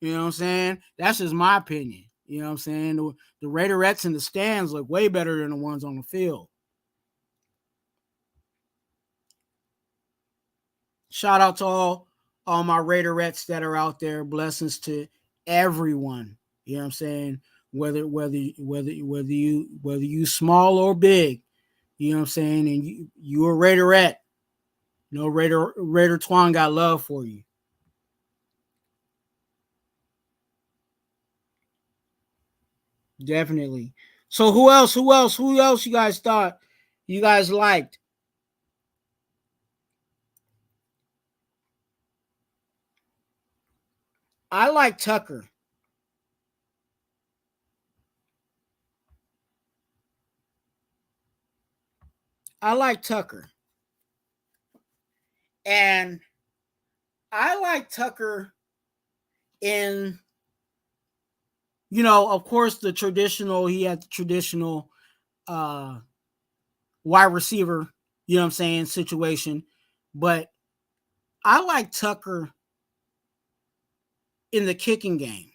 You know what I'm saying? That's just my opinion. You know what I'm saying? The Raiderettes in the stands look way better than the ones on the field. Shout out to all my Raiderettes that are out there. Blessings to everyone. You know what I'm saying? Whether you small or big, you know what I'm saying, and you a Raiderette. You know, Raider Twuan got love for you. Definitely. So who else you guys thought you guys liked? I like Tucker. I like Tucker. And I like Tucker in, of course, he had the traditional wide receiver, situation. But I like Tucker in the kicking game.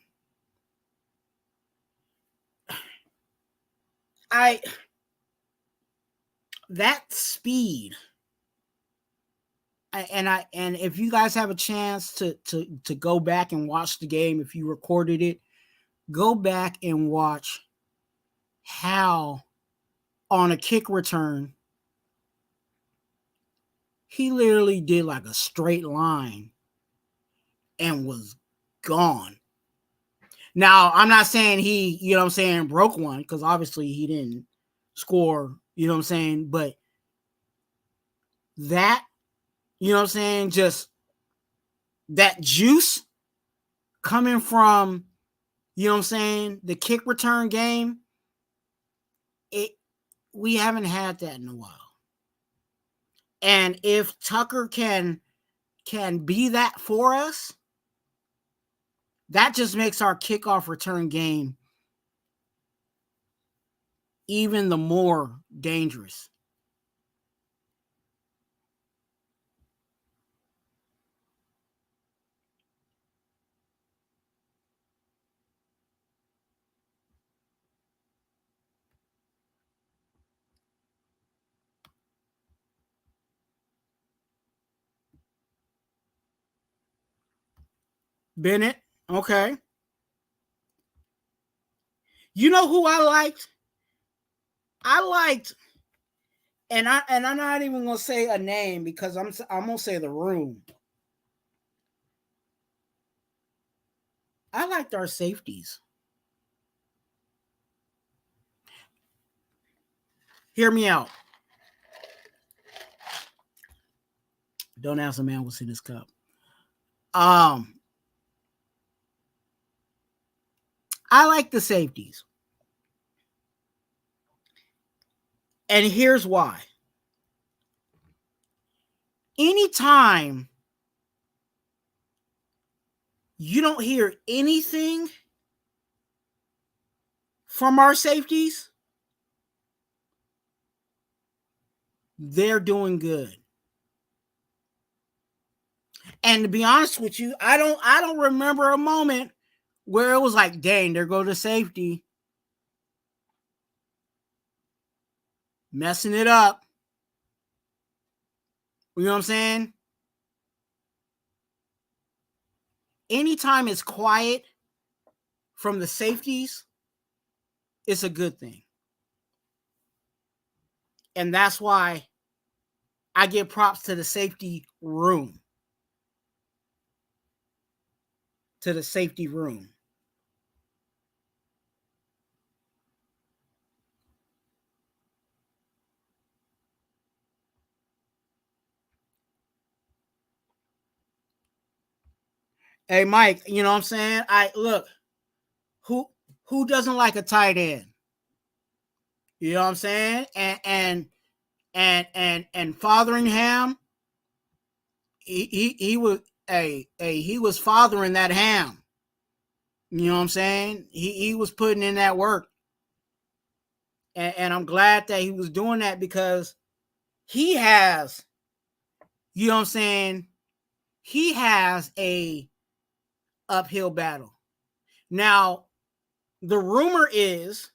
That speed, and if you guys have a chance to go back and watch the game, if you recorded it, go back and watch how on a kick return he literally did like a straight line and was gone. Now, I'm not saying he, broke one, because obviously he didn't score, but that, just that juice coming from, the kick return game, we haven't had that in a while. And if Tucker can be that for us, that just makes our kickoff return game even the more dangerous. Bennett, okay. You know who I liked? And I'm not even gonna say a name, because I'm gonna say the room. I liked our safeties. Hear me out. Don't ask a man what's in his cup. I like the safeties. And here's why. Anytime you don't hear anything from our safeties, they're doing good. And to be honest with you, I don't remember a moment where it was like, dang, there go the safety, messing it up. You know what I'm saying? Anytime it's quiet from the safeties, it's a good thing. And that's why I give props to the safety room. To the safety room. Hey, Mike, you know what I'm saying? Look, who doesn't like a tight end? You know what I'm saying? And Fotheringham, he was he was fathering that ham. You know what I'm saying? He was putting in that work. And I'm glad that he was doing that, because he has, you know what I'm saying, he has a uphill battle. Now, the rumor is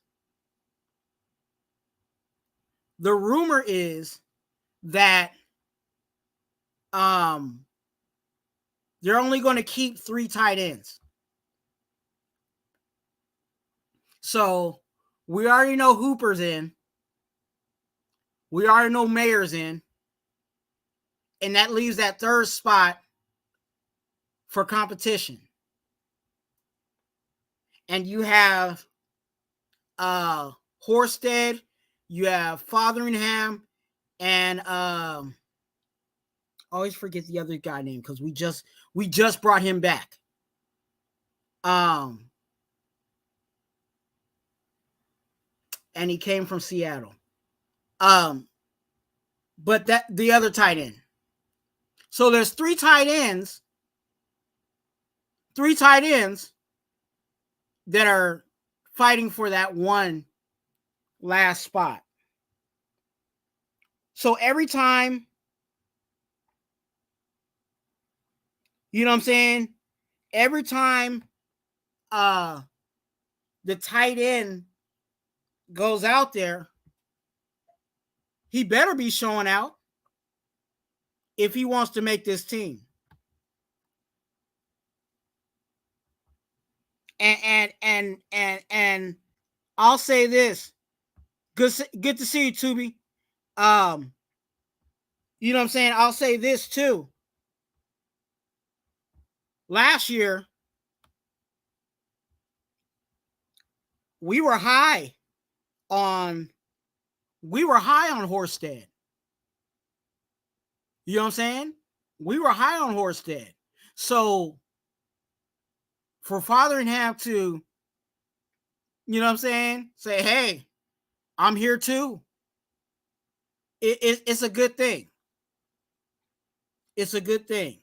that they're only going to keep 3 tight ends. So we already know Hooper's in. We already know Mayer's in. And that leaves that third spot for competition. And you have Horsted, you have Fotheringham, and I always forget the other guy name, because we just brought him back. And he came from Seattle. but that the other tight end. So there's three tight ends that are fighting for that one last spot. So every time, you know what I'm saying? Every time the tight end goes out there, he better be showing out if he wants to make this team. And I'll say this. Good to see you, Tubi. You know what I'm saying? I'll say this too. Last year, we were high on Horsted. You know what I'm saying? We were high on Horsted. So for Father and Ham to, you know what I'm saying, say, hey, I'm here too. It's a good thing. It's a good thing.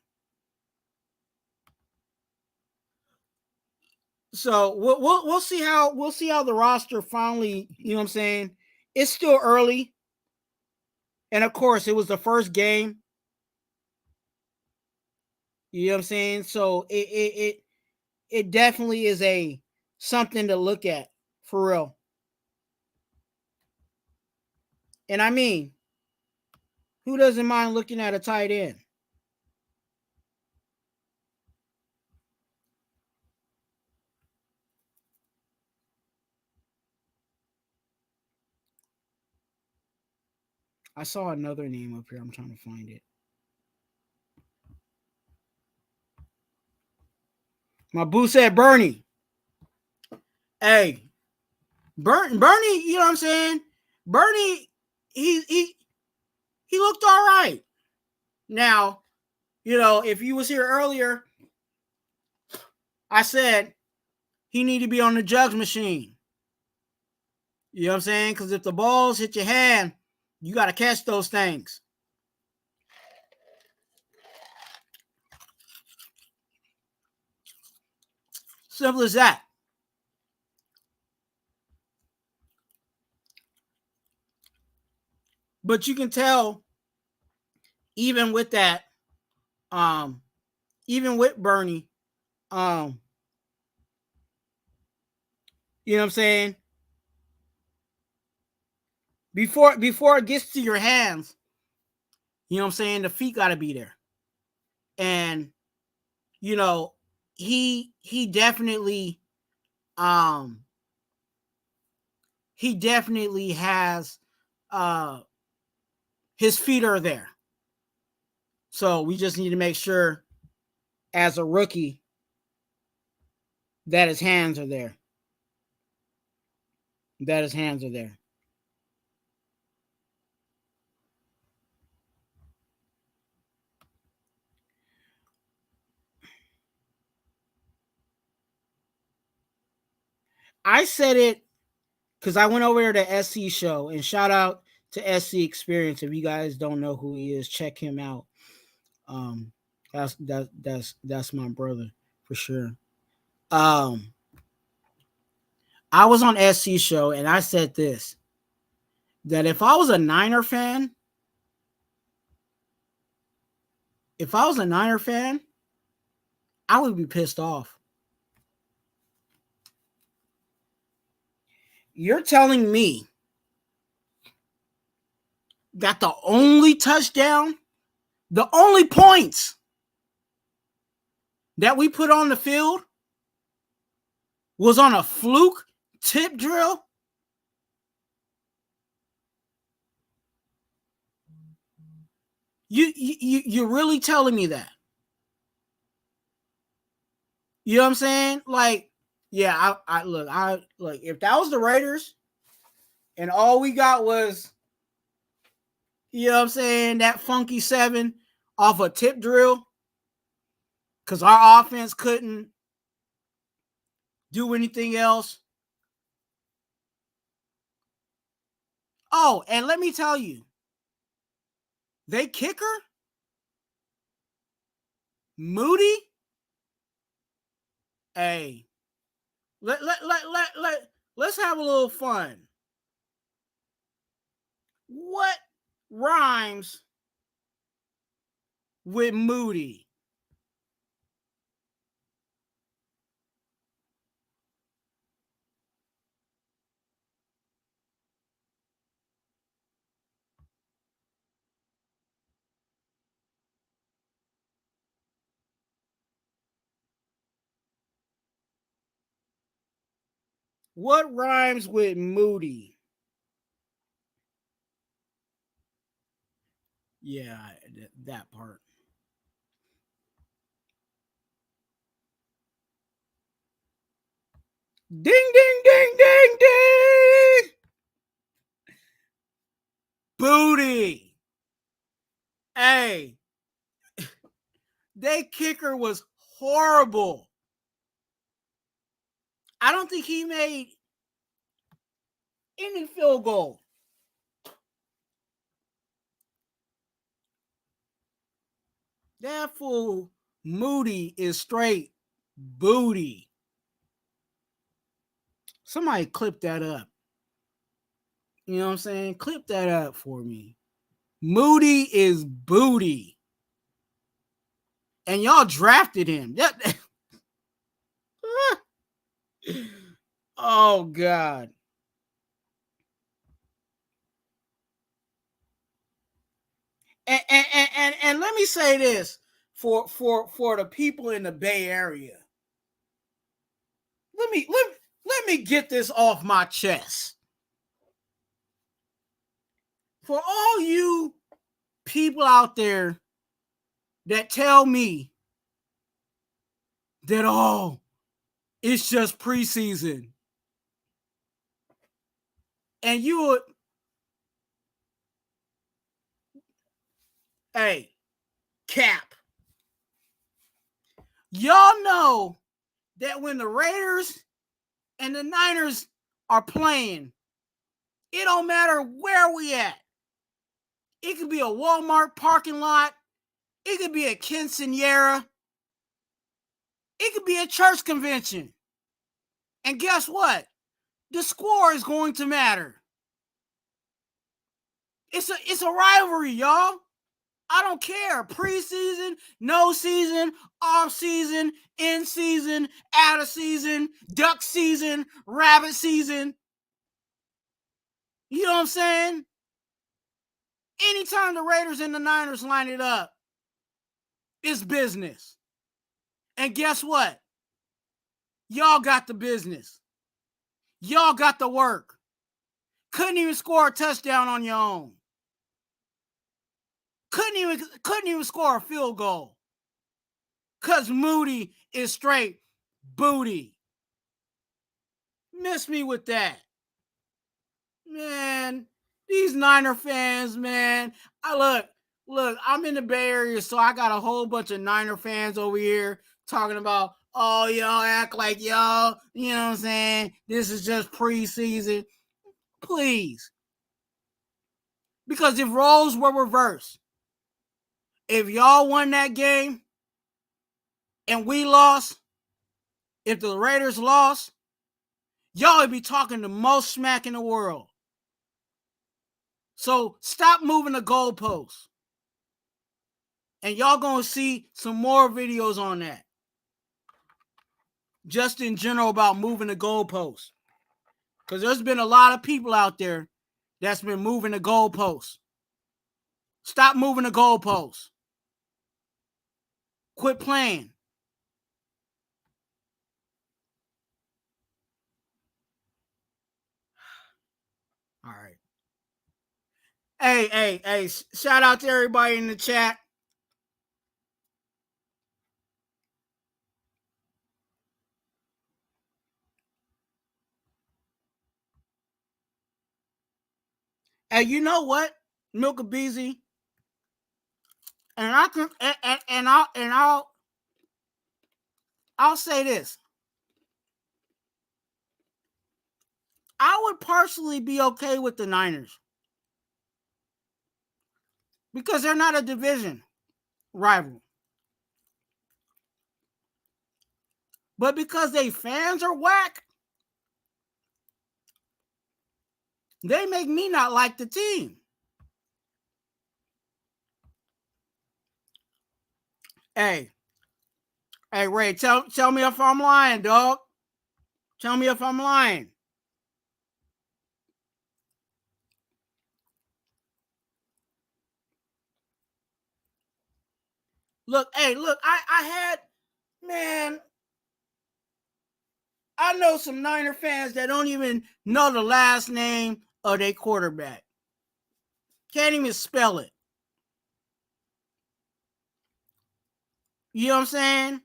So we'll see how the roster finally, you know what I'm saying? It's still early. And of course, it was the first game. You know what I'm saying? So it definitely is a something to look at for real. And I mean, who doesn't mind looking at a tight end? I saw another name up here. I'm trying to find it. My boo said Bernie. Hey, Bernie, you know what I'm saying? Bernie, he looked all right. Now, you know, if you was here earlier, I said he need to be on the jugs machine. You know what I'm saying? Because if the balls hit your hand, you got to catch those things. Simple as that. But you can tell, even with that, even with Bernie, you know what I'm saying? Before it gets to your hands, you know what I'm saying? The feet got to be there. And, you know, he definitely has his feet are there. So we just need to make sure as a rookie that his hands are there. That his hands are there. I said it because I went over to the SC show, and shout out to SC Experience. If you guys don't know who he is, check him out. That's my brother for sure. I was on SC show and I said this, that if I was a Niner fan, I would be pissed off. You're telling me that the only touchdown, the only points that we put on the field was on a fluke tip drill? You're really telling me that? You know what I'm saying? Like, yeah, I look, if that was the Raiders and all we got was, you know what I'm saying, that funky 7 off a tip drill, because our offense couldn't do anything else. Oh, and let me tell you, They kicker? Moody? Hey, let's have a little fun. What rhymes with Moody? What rhymes with Moody? Yeah, that part. Ding, ding, ding, ding, ding. Booty. Hey, their kicker was horrible. I don't think he made any field goal. That fool Moody is straight booty. Somebody clip that up. You know what I'm saying? Clip that up for me. Moody is booty. And y'all drafted him. Oh, God. And let me say this for the people in the Bay Area. Let me get this off my chest. For all you people out there that tell me that, oh, it's just preseason. And you would, hey, Cap. Y'all know that when the Raiders and the Niners are playing, it don't matter where we at. It could be a Walmart parking lot. It could be a quinceañera. It could be a church convention. And guess what? The score is going to matter. It's a rivalry, y'all. I don't care. Preseason, no season, off season, in season, out of season, duck season, rabbit season. You know what I'm saying? Anytime the Raiders and the Niners line it up, it's business. And guess what? Y'all got the business. Y'all got the work. Couldn't even score a touchdown on your own. Couldn't even score a field goal. Cause Moody is straight booty. Miss me with that. Man, these Niner fans, man. Look, I'm in the Bay Area, so I got a whole bunch of Niner fans over here talking about, oh, y'all act like y'all, you know what I'm saying? This is just preseason. Please. Because if roles were reversed, if y'all won that game and we lost, if the Raiders lost, y'all would be talking the most smack in the world. So stop moving the goalposts. And y'all gonna see some more videos on that. Just in general about moving the goalposts. Because there's been a lot of people out there that's been moving the goalposts. Stop moving the goalposts. Quit playing. All right. Hey, shout out to everybody in the chat. Hey, you know what, Milka Beezy? And I can I'll say this. I would personally be okay with the Niners. because they're not a division rival. But because they fans are whack, they make me not like the team. Hey, Ray, tell me if I'm lying, dog. Tell me if I'm lying. Look, I had, man, I know some Niner fans that don't even know the last name of their quarterback. Can't even spell it. You know what I'm saying?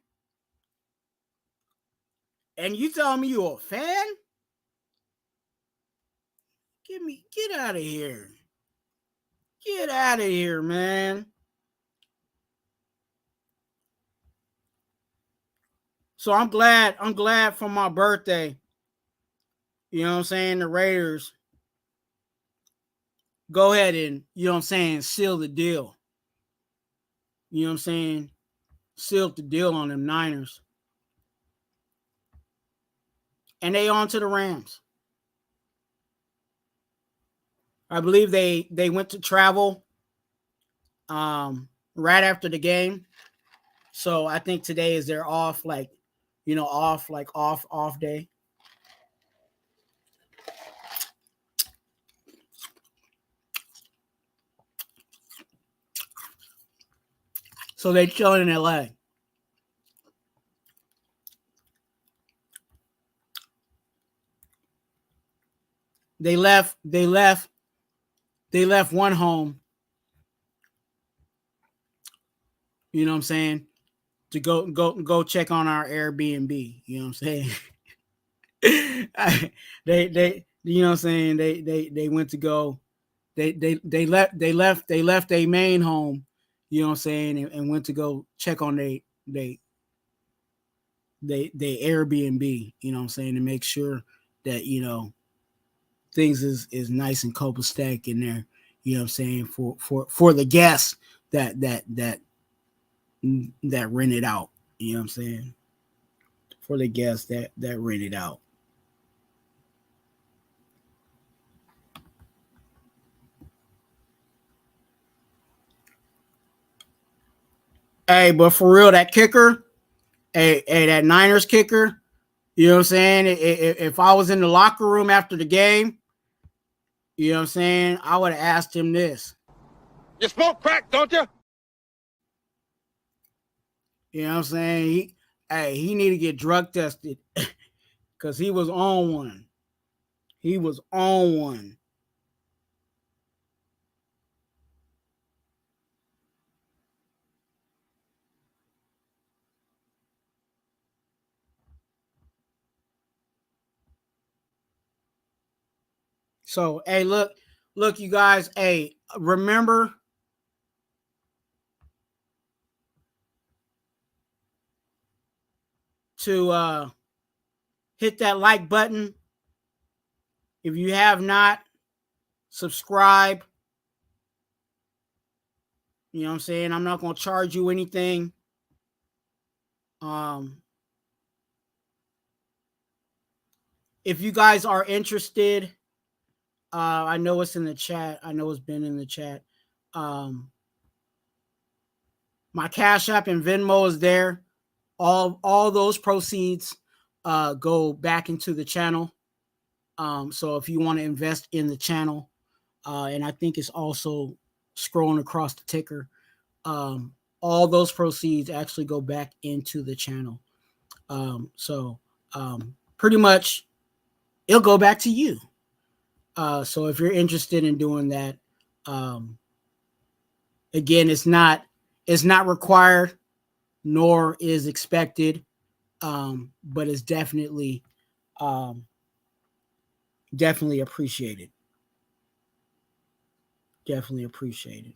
And you telling me you're a fan? Get out of here. Get out of here, man. So I'm glad for my birthday. You know what I'm saying? The Raiders go ahead and, you know what I'm saying, seal the deal. You know what I'm saying? Sealed the deal on them Niners. And they on to the Rams. I believe they went to travel right after the game. So I think today is their off day. So they chilling in LA. They left one home. You know what I'm saying? To go check on our Airbnb. You know what I'm saying? they you know what I'm saying? They went to go. They left a main home. You know what I'm saying? And went to go check on they Airbnb. You know what I'm saying? To make sure that, you know, things is nice and copacetic in there. You know what I'm saying? For the guests that rent it out. You know what I'm saying? For the guests that rent it out. Hey, but for real, that kicker, that Niners kicker, you know what I'm saying? If I was in the locker room after the game, you know what I'm saying, I would have asked him this. You smoke crack, don't you? You know what I'm saying? He need to get drug tested because he was on one. He was on one. So, hey, look, you guys. Hey, remember to hit that like button. If you have not, subscribe. You know what I'm saying? I'm not going to charge you anything. If you guys are interested, I know it's in the chat. I know it's been in the chat. My Cash App and Venmo is there. All those proceeds go back into the channel. So if you want to invest in the channel, and I think it's also scrolling across the ticker, all those proceeds actually go back into the channel. So pretty much it'll go back to you. So if you're interested in doing that, again, it's not required nor is expected, but it's definitely appreciated. Definitely appreciated.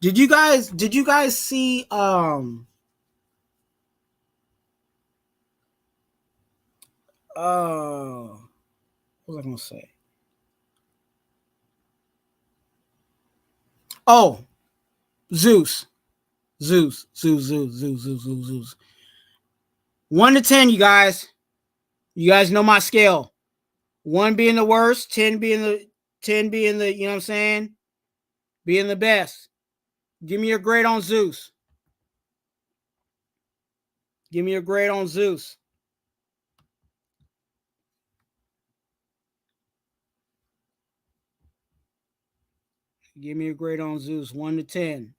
Did you guys see What was I gonna say? Oh, Zeus. 1 to 10, you guys. You guys know my scale. 1 being the worst, 10 being the you know what I'm saying? Being the best. Give me a grade on Zeus. Give me a grade on Zeus. Give me a grade on Zeus. 1 to 10.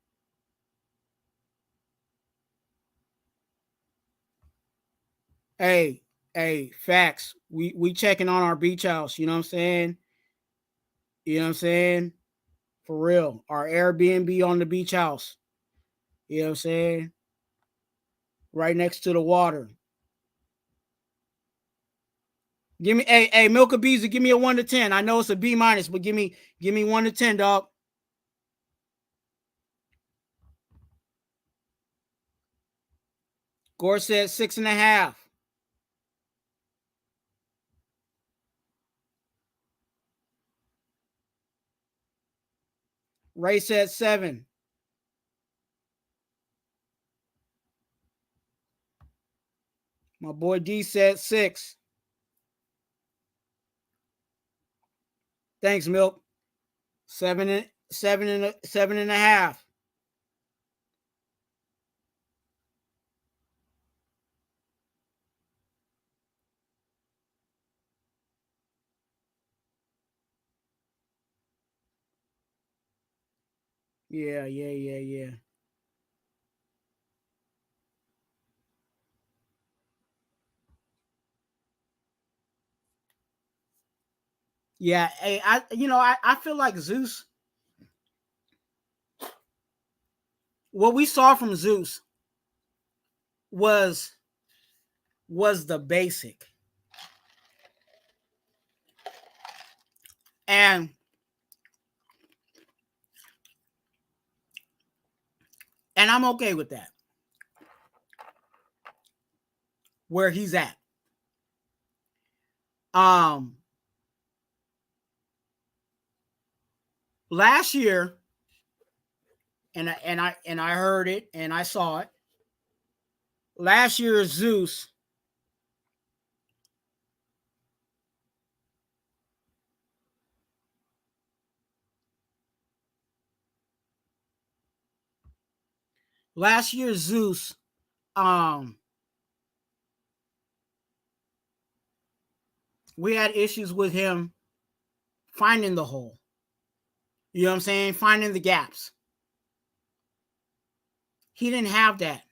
Hey, facts. We checking on our beach house. You know what I'm saying? You know what I'm saying? For real. Our Airbnb on the beach house. You know what I'm saying? Right next to the water. Give me Milk of Bees, give me a 1 to 10. I know it's a B minus, but give me 1 to 10, dog. Gore said 6.5. Ray said 7. My boy D said 6. Thanks, Milk. 7.5. Yeah. Yeah, hey, I feel like Zeus. What we saw from Zeus was the basic. And I'm okay with that. Where he's at. Last year, and I heard it and I saw it. Last year, Zeus we had issues with him finding the hole. You know what I'm saying? Finding the gaps. He didn't have that.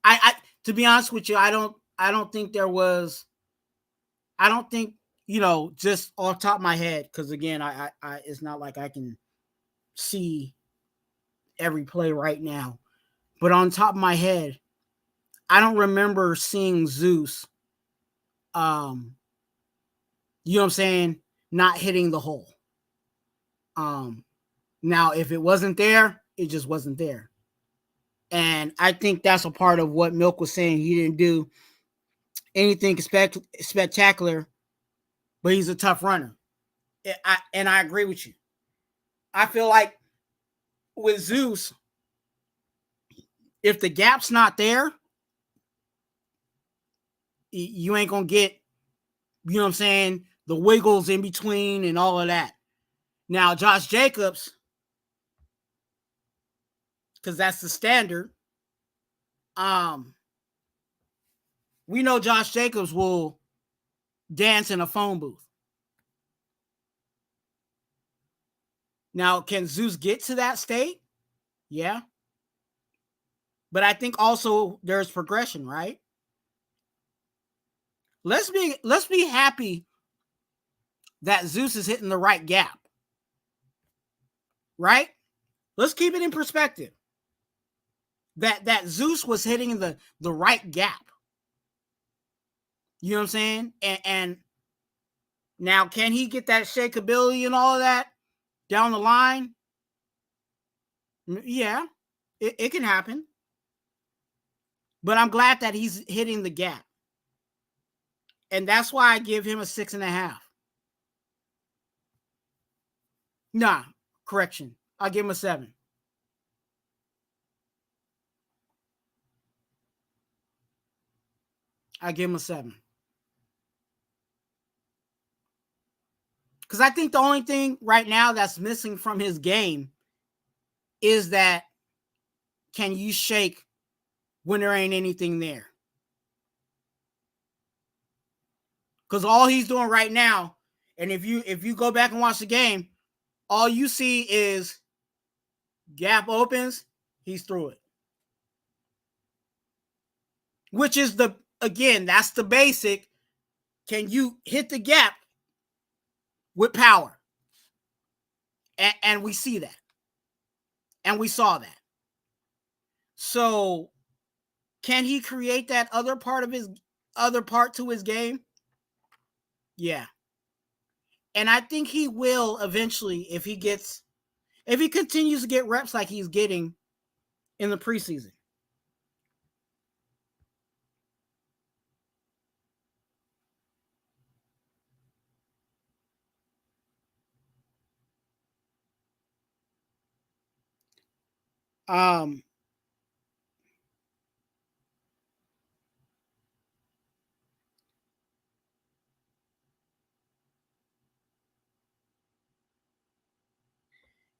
I to be honest with you, I don't think there was. I don't think, just off top of my head, because again, I it's not like I can see every play right now. But on top of my head, I don't remember seeing Zeus, you know what I'm saying, not hitting the hole. Now, if it wasn't there, it just wasn't there. And I think that's a part of what Milk was saying. He didn't do anything spectacular, but he's a tough runner. And I agree with you. I feel like with Zeus, if the gap's not there, you ain't going to get, you know what I'm saying, the wiggles in between and all of that. Now, Josh Jacobs, because that's the standard, we know Josh Jacobs will dance in a phone booth. Now, can Zeus get to that state? Yeah. But I think also there's progression, right? Let's be happy that Zeus is hitting the right gap. Right? Let's keep it in perspective. That Zeus was hitting the right gap. You know what I'm saying? And now, can he get that shakeability and all of that down the line? Yeah, it can happen. But I'm glad that he's hitting the gap. And that's why I give him a 6.5. Nah, correction. I'll give him a 7. I give him a 7. Because I think the only thing right now that's missing from his game is that, can you shake when there ain't anything there? Because all he's doing right now, and if you go back and watch the game, all you see is gap opens, he's through it. Which is that's the basic. Can you hit the gap with power? And we see that. And we saw that. So can he create that other part to his game? Yeah. And I think he will eventually if he continues to get reps like he's getting in the preseason.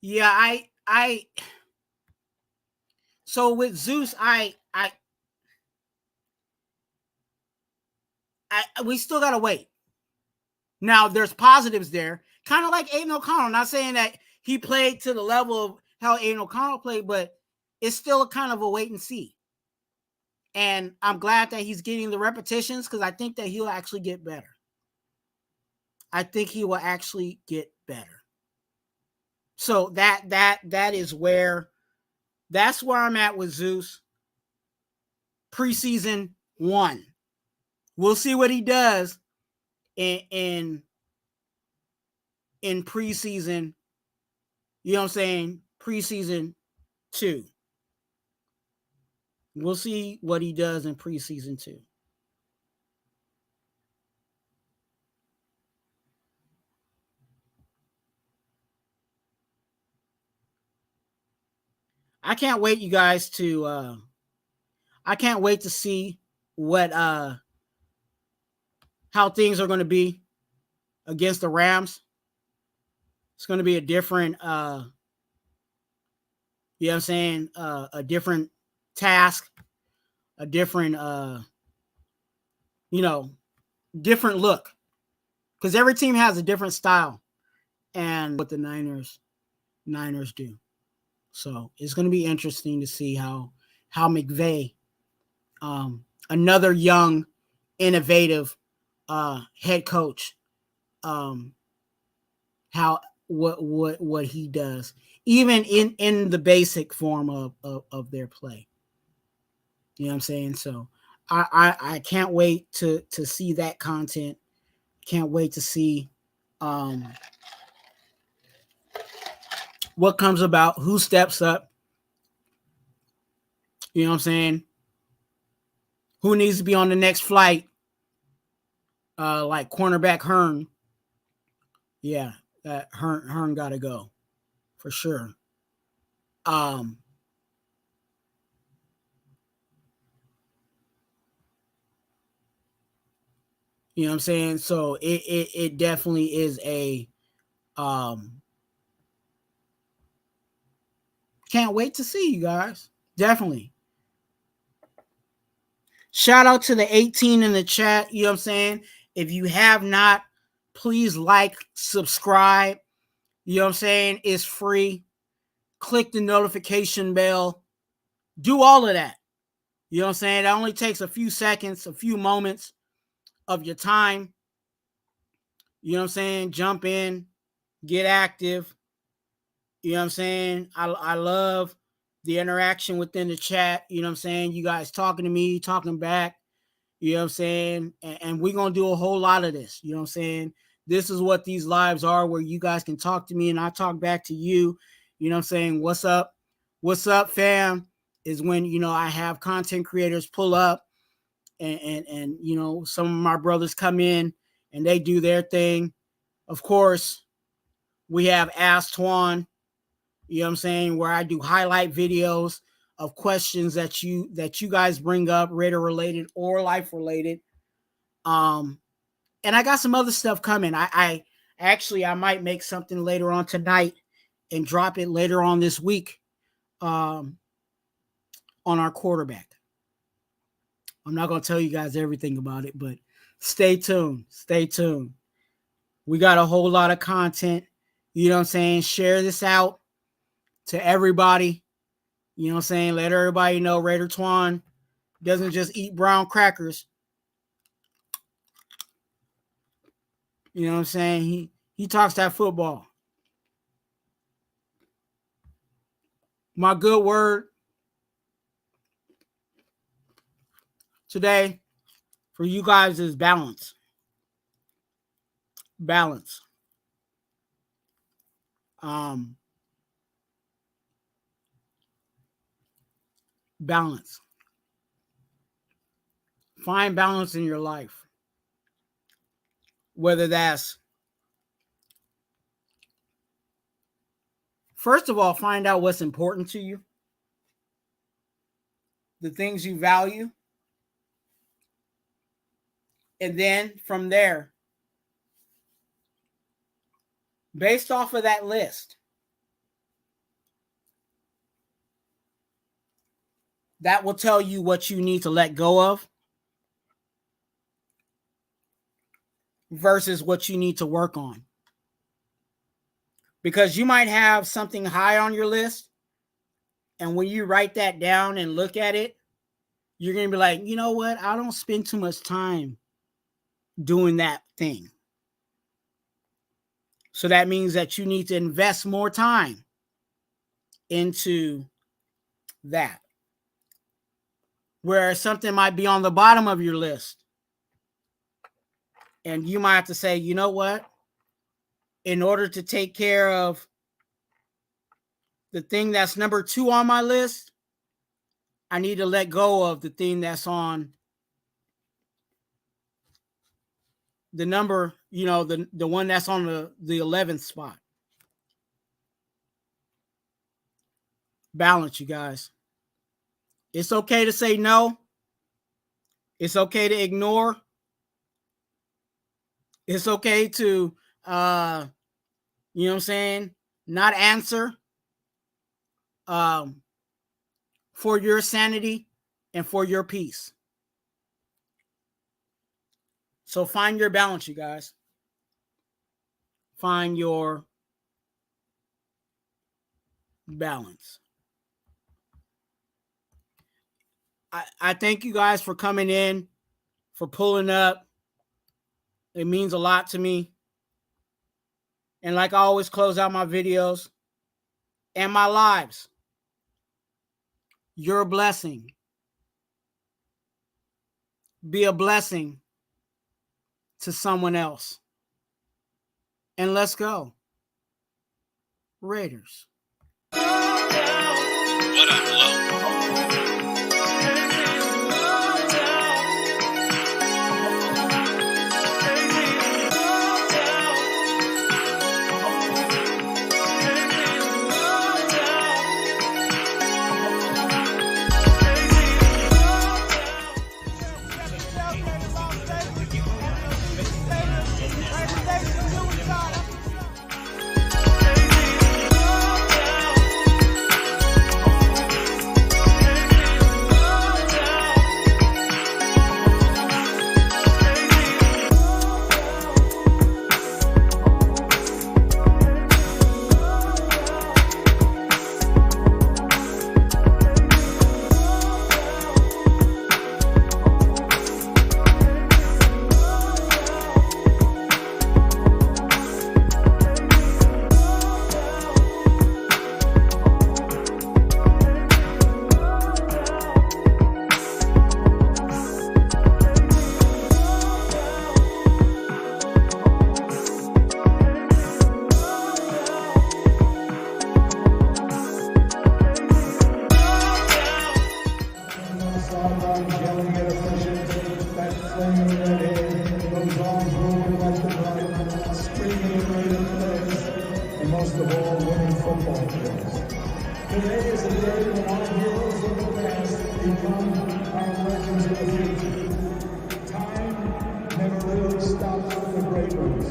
Yeah, so with Zeus, we still gotta wait. Now there's positives there, kind of like Aiden O'Connell. Not saying that he played to the level of how Aiden O'Connell played, but it's still a kind of a wait and see. And I'm glad that he's getting the repetitions because I think that he'll actually get better. I think he will actually get better. So that's where I'm at with Zeus. Preseason 1. We'll see what he does in preseason. You know what I'm saying? Preseason 2. We'll see what he does in preseason 2. I can't wait, you guys, to I can't wait to see what how things are going to be against the Rams. It's going to be a different you know what I'm saying, a different task, a different different look. Because every team has a different style and what the Niners do. So it's going to be interesting to see how McVay, another young, innovative head coach, how what he does, even in the basic form of their play. You know what I'm saying? So I can't wait to see that content. Can't wait to see what comes about, who steps up. You know what I'm saying? Who needs to be on the next flight? Like cornerback Hearn. Yeah, that Hearn got to go for sure. You know what I'm saying? So it definitely is a can't wait to see you guys. Definitely. Shout out to the 18 in the chat. You know what I'm saying? If you have not, please like, subscribe. You know what I'm saying? It's free. Click the notification bell. Do all of that. You know what I'm saying? That only takes a few seconds, a few moments of your time. You know what I'm saying? Jump in, get active. You know what I'm saying? I love the interaction within the chat. You know what I'm saying? You guys talking to me, talking back. You know what I'm saying? And we're going to do a whole lot of this. You know what I'm saying? This is what these lives are, where you guys can talk to me and I talk back to you. You know what I'm saying? What's up? What's up, fam? Is when, I have content creators pull up and you know, some of my brothers come in and they do their thing. Of course, we have Ask Twuan, you know what I'm saying, where I do highlight videos of questions that you guys bring up, Raider related or life related. And I got some other stuff coming. I actually might make something later on tonight and drop it later on this week on our quarterback. I'm not going to tell you guys everything about it, but stay tuned. Stay tuned. We got a whole lot of content. You know what I'm saying? Share this out to everybody. You know what I'm saying? Let everybody know Raider Twuan doesn't just eat brown crackers. You know what I'm saying? He talks that football. My good word today for you guys is balance. Balance. Balance. Find balance in your life. Whether that's, first of all, find out what's important to you, the things you value, and then from there, based off of that list, that will tell you what you need to let go of versus what you need to work on. Because you might have something high on your list, and when you write that down and look at it, you're going to be like, you know what? I don't spend too much time doing that thing. So that means that you need to invest more time into that. Whereas something might be on the bottom of your list, and you might have to say, you know what? In order to take care of the thing that's number 2 on my list, I need to let go of the thing that's on the number, you know, the one that's on the 11th spot. Balance, you guys. It's okay to say no. It's okay to ignore. It's okay to, you know what I'm saying, not answer for your sanity and for your peace. So find your balance, you guys. Find your balance. I thank you guys for coming in, for pulling up. It means a lot to me. And like I always close out my videos and my lives, you're a blessing. Be a blessing to someone else. And let's go. Raiders. What up, Lo? Yelling at officials. that flame of red hair, those arms moving like the light, screaming in Raider plays, and most of all, winning football games. Today is a day when our heroes of the past become our legends of the future. Time never really stops for the great ones.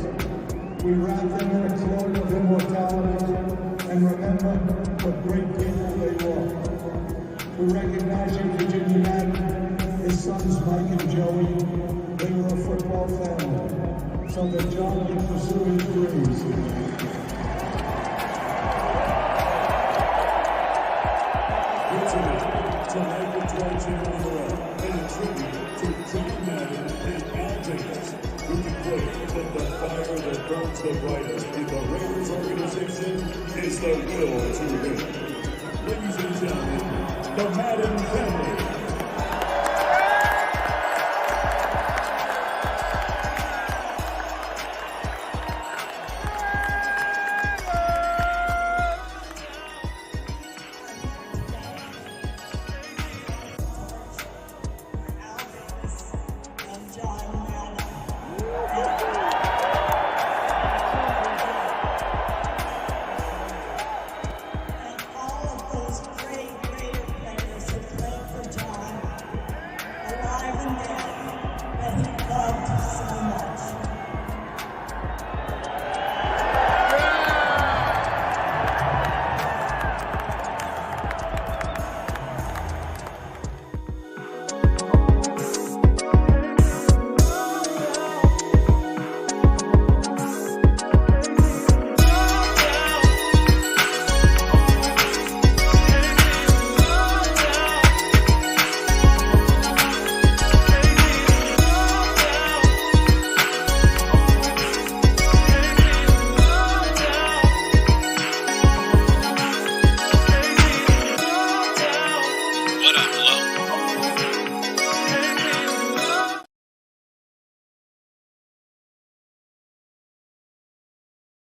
We wrap them in a cloak of immortality and remember what great people they were. We recognize you, Virginia Madden, his sons Mike and Joey. They were a football family, so that John can pursue his dreams. To Raider Twuan and a tribute to John Madden and Al Jacobs, who declared that the fire that burns the brightest in the Raiders organization is the will to win. Ladies and gentlemen, the Madden family.